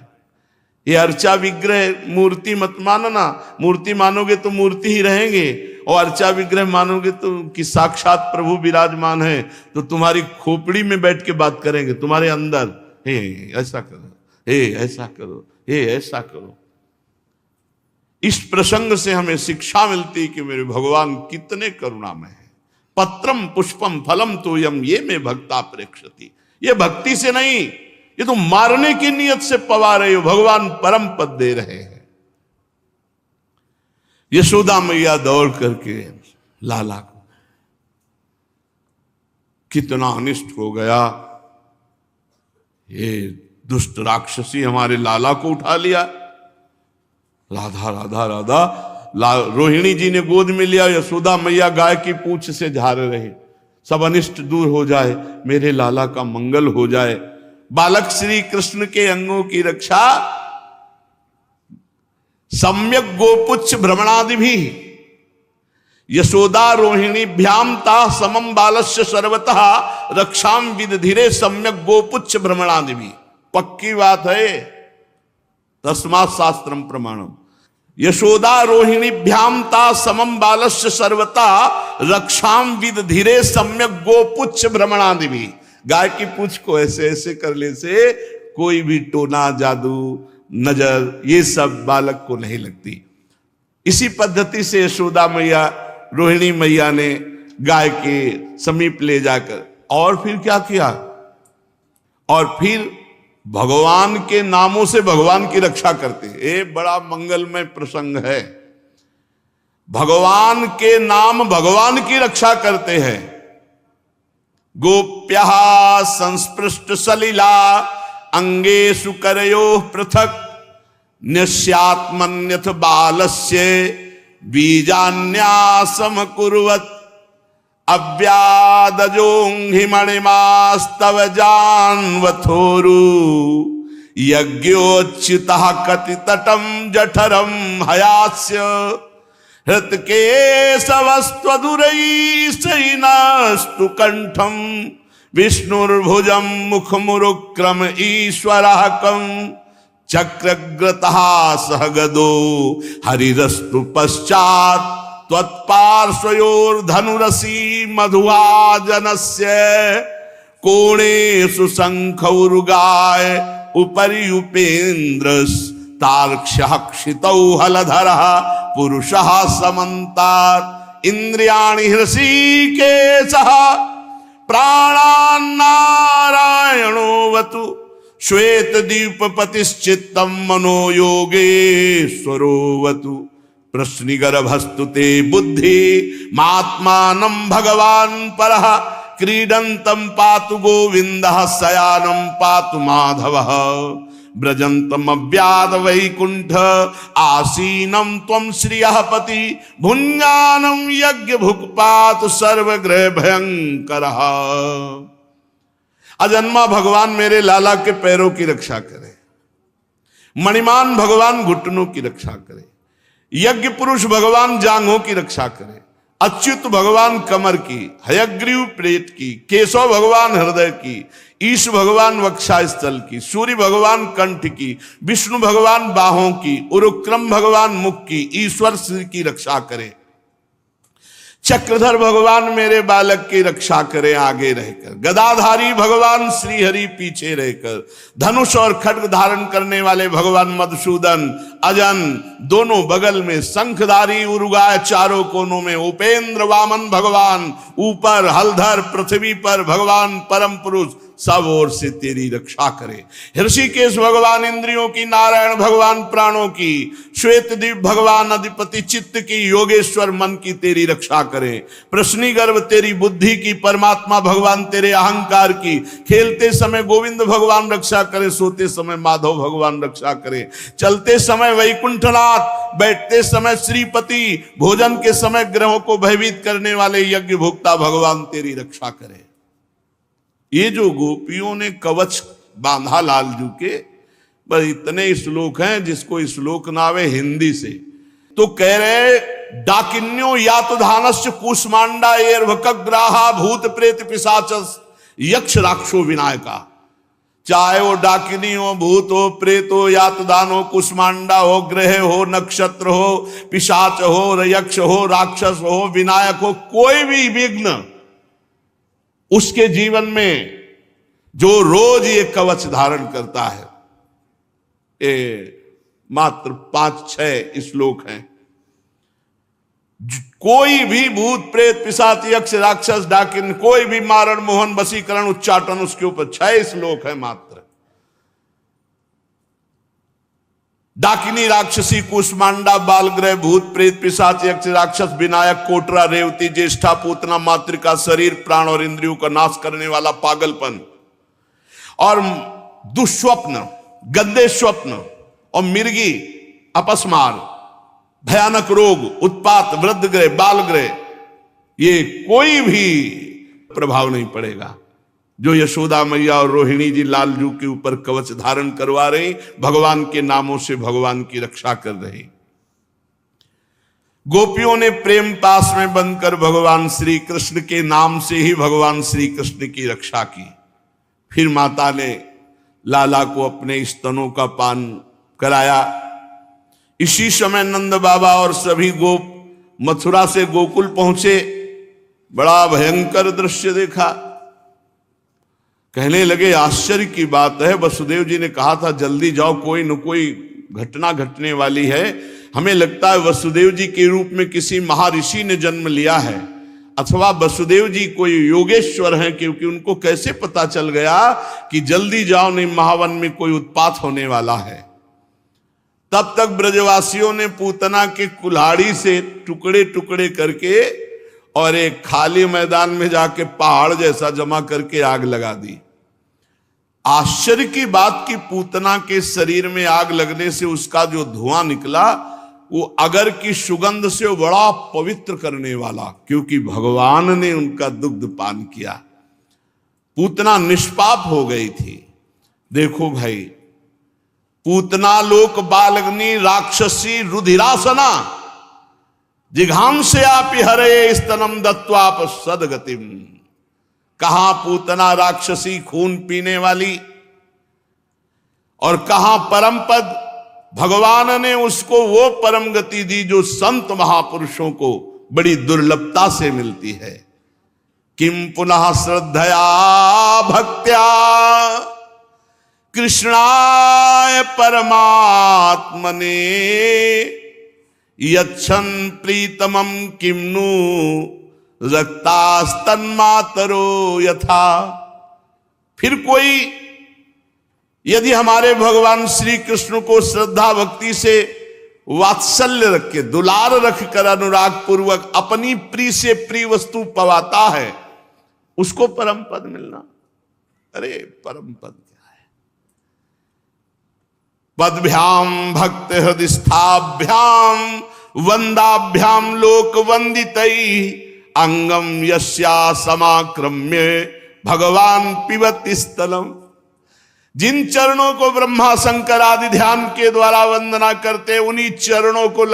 ये अर्चा विग्रह मूर्ति मत मानना। मूर्ति मानोगे तो मूर्ति ही रहेंगे, और अर्चा विग्रह मानोगे तो कि साक्षात प्रभु विराजमान है तो तुम्हारी खोपड़ी में बैठ के बात करेंगे, तुम्हारे अंदर। हे ऐसा करो, हे ऐसा करो, हे ऐसा करो। इस प्रसंग से हमें शिक्षा मिलती कि मेरे भगवान कितने करुणामय हैं। पत्रम पुष्पम फलम तोयम ये में भक्ता प्रेक्षति। ये भक्ति से नहीं, ये तो मारने की नियत से पवा रहे हो। भगवान परम पद दे रहे हैं। यशोदा मैया दौड़ करके लाला को, कितना अनिष्ट हो गया। ये दुष्ट राक्षसी हमारे लाला को उठा लिया। राधा राधा राधा रोहिणी जी ने गोद में लिया। यशोदा मैया गाय की पूंछ से झाड़ रहे, सब अनिष्ट दूर हो जाए, मेरे लाला का मंगल हो जाए। बालक श्री कृष्ण के अंगों की रक्षा सम्यक गोपुच्छ भ्रमणादि भी यशोदा रोहिणी भ्याम ता समम बालस्य सर्वतः रक्षाम विदधिरे सम्यक गोपुच्छ भ्रमणादि भी। पक्की बात है, तस्मात् शास्त्रम प्रमाणम। यशोदा रोहिणी भ्याम ता समम बालस्य सर्वता रक्षाम विदधिरे सम्यक गोपुच्छ भ्रमणादि भी। गाय की पूंछ को ऐसे ऐसे करने से कोई भी टोना जादू नजर ये सब बालक को नहीं लगती। इसी पद्धति से यशोदा मैया रोहिणी मैया ने गाय के समीप ले जाकर और फिर क्या किया, और फिर भगवान के नामों से भगवान की रक्षा करते हैं। ये बड़ा मंगलमय प्रसंग है। भगवान के नाम भगवान की रक्षा करते हैं। गोप्यः संस्पृष्ट सलिला अंगेषु करयोः पृथक् न्यस्यात्मन्यथ बालस्य बीजान्यासम कुर्वत् अव्यादजोंहि मणिमास्तव जानवथोरु यज्ञोच्युतः कतितटं जठरं हयास्य हृत्केशवस्त्वदुरैश्चैनस्तु कंठं विष्णुर्भुजं मुखमुरुक्रम ईश्वराकं चक्रग्रतः सह गदो हरिरस्तु पश्चात् त्वत्पार्श्वयोर्धनुरसी मधुवाजनस्य कोणेषु शंखौरुगाय उपरि उपेन्द्रस्तार्क्ष्यः क्षितौ हलधरः पुरुषः समन्तात् इन्द्रियाणि हृषीकेशः प्राणान्नारायणोऽवतु श्वेतदीपपतिश्चित्तं मनो योगेश्वरोऽवतु प्रश्निगर्भस्तु ते बुद्धि मात्मानं भगवान् परः क्रीडन्तं पातु गोविन्दः शयानं पातु माधवः ब्रजन्तम् अव्याद वैकुण्ठ आसीनं त्वं श्रियः पति भुञ्जानं यज्ञ भुक्पातु सर्वग्रह भयंकरः। अजन्मा भगवान मेरे लाला के पैरों की रक्षा करे, मणिमान भगवान घुटनों की रक्षा करे, यज्ञ पुरुष भगवान जांघों की रक्षा करे, अच्युत भगवान कमर की, हयग्रीव पेट की, केशव भगवान हृदय की, ईश भगवान वक्षास्थल की, सूर्य भगवान कंठ की, विष्णु भगवान बाहों की, उरुक्रम भगवान मुख की, ईश्वर सिर की रक्षा करे, चक्रधर भगवान मेरे बालक की रक्षा करें आगे रहकर, गदाधारी भगवान श्रीहरि पीछे रहकर, धनुष और खड्ग धारण करने वाले भगवान मधुसूदन अजन दोनों बगल में, शंखधारी उरुगाय चारों कोनों में, उपेंद्र वामन भगवान ऊपर, हलधर पृथ्वी पर भगवान परम पुरुष सब ओर से तेरी रक्षा करे, ऋषिकेश भगवान इंद्रियों की, नारायण भगवान प्राणों की, श्वेतद्वीप भगवान अधिपति चित्त की, योगेश्वर मन की तेरी रक्षा करे, प्रश्नी गर्भ तेरी बुद्धि की, परमात्मा भगवान तेरे अहंकार की, खेलते समय गोविंद भगवान रक्षा करे, सोते समय माधव भगवान रक्षा करे, चलते समय वैकुंठनाथ, बैठते समय श्रीपति, भोजन के समय ग्रहों को भयभीत करने वाले यज्ञ भोक्ता भगवान तेरी रक्षा करे। ये जो गोपियों ने कवच बांधा लालजू के, बस इतने श्लोक हैं, जिसको श्लोक ना आवे हिंदी से तो कह रहे, डाकिन्यो यातधानस्य कुष्मांडा एर्भकग्राहा भूत प्रेत पिशाचस यक्ष राक्षो विनायका। चाहे वो डाकिनी हो, भूत हो, प्रेत हो, यातदान हो, कुष्मांडा हो, ग्रह हो, नक्षत्र हो, पिशाच हो, यक्ष हो, राक्षस हो, विनायक हो, कोई भी विघ्न उसके जीवन में जो रोज ये कवच धारण करता है, ये मात्र 5-6 श्लोक हैं, कोई भी भूत प्रेत पिशाच यक्ष राक्षस डाकिन, कोई भी मारण मोहन वशीकरण उच्चाटन, उसके ऊपर 6 श्लोक है मात्र। डाकिनी राक्षसी कुष्मांडा बालग्रह भूत प्रेत पिशाच यक्ष राक्षस विनायक कोटरा रेवती ज्येष्ठा पूतना मातृका शरीर प्राण और इंद्रियों का नाश करने वाला पागलपन और दुष्स्वप्न गंदे स्वप्न और मिर्गी अपस्मार भयानक रोग उत्पात वृद्ध ग्रह बाल ग्रह, ये कोई भी प्रभाव नहीं पड़ेगा। जो यशोदा मैया और रोहिणी जी लालजू के ऊपर कवच धारण करवा रही, भगवान के नामों से भगवान की रक्षा कर रही। गोपियों ने प्रेम पास में बनकर भगवान श्री कृष्ण के नाम से ही भगवान श्री कृष्ण की रक्षा की। फिर माता ने लाला को अपने स्तनों का पान कराया। इसी समय नंद बाबा और सभी गोप मथुरा से गोकुल पहुंचे। बड़ा भयंकर दृश्य देखा। कहने लगे आश्चर्य की बात है, वसुदेव जी ने कहा था जल्दी जाओ, कोई न कोई घटना घटने वाली है। हमें लगता है वसुदेव जी के रूप में किसी महर्षि ने जन्म लिया है, अथवा वसुदेव जी कोई योगेश्वर हैं, क्योंकि उनको कैसे पता चल गया कि जल्दी जाओ नहीं महावन में कोई उत्पात होने वाला है। तब तक ब्रजवासियों ने पूतना के कुल्हाड़ी से टुकड़े टुकड़े करके और एक खाली मैदान में जाके पहाड़ जैसा जमा करके आग लगा दी। आश्चर्य की बात कि पूतना के शरीर में आग लगने से उसका जो धुआं निकला वो अगर की सुगंध से बड़ा पवित्र करने वाला, क्योंकि भगवान ने उनका दुग्ध पान किया। पूतना निष्पाप हो गई थी। देखो भाई, पूतना लोक बालग्नि राक्षसी रुधिरासना जिघांसे आपि हरे स्तनम दत्वाप सदगतिम। कहां पूतना राक्षसी खून पीने वाली और कहां परम पद। भगवान ने उसको वो परम गति दी जो संत महापुरुषों को बड़ी दुर्लभता से मिलती है। किम पुनः श्रद्धया भक्त्या कृष्णाय परमात्मने यच्छन प्रीतमं किम्नु रक्तास्तन्मातरो यथा। फिर कोई यदि हमारे भगवान श्री कृष्ण को श्रद्धा भक्ति से वात्सल्य रख के दुलार रख कर अनुराग पूर्वक अपनी प्रिय से प्रिय वस्तु पवाता है, उसको परम पद मिलना। अरे परम पद क्या है? पदभ्याम भक्त हृदयस्थाभ्याम वंदाभ्याम लोक वंदितई अंगम यस्या समाक्रम्य भगवान पिबति स्थलम। जिन चरणों को ब्रह्मा शंकर आदि ध्यान के द्वारा वंदना करते, उन्हीं चरणों को लगा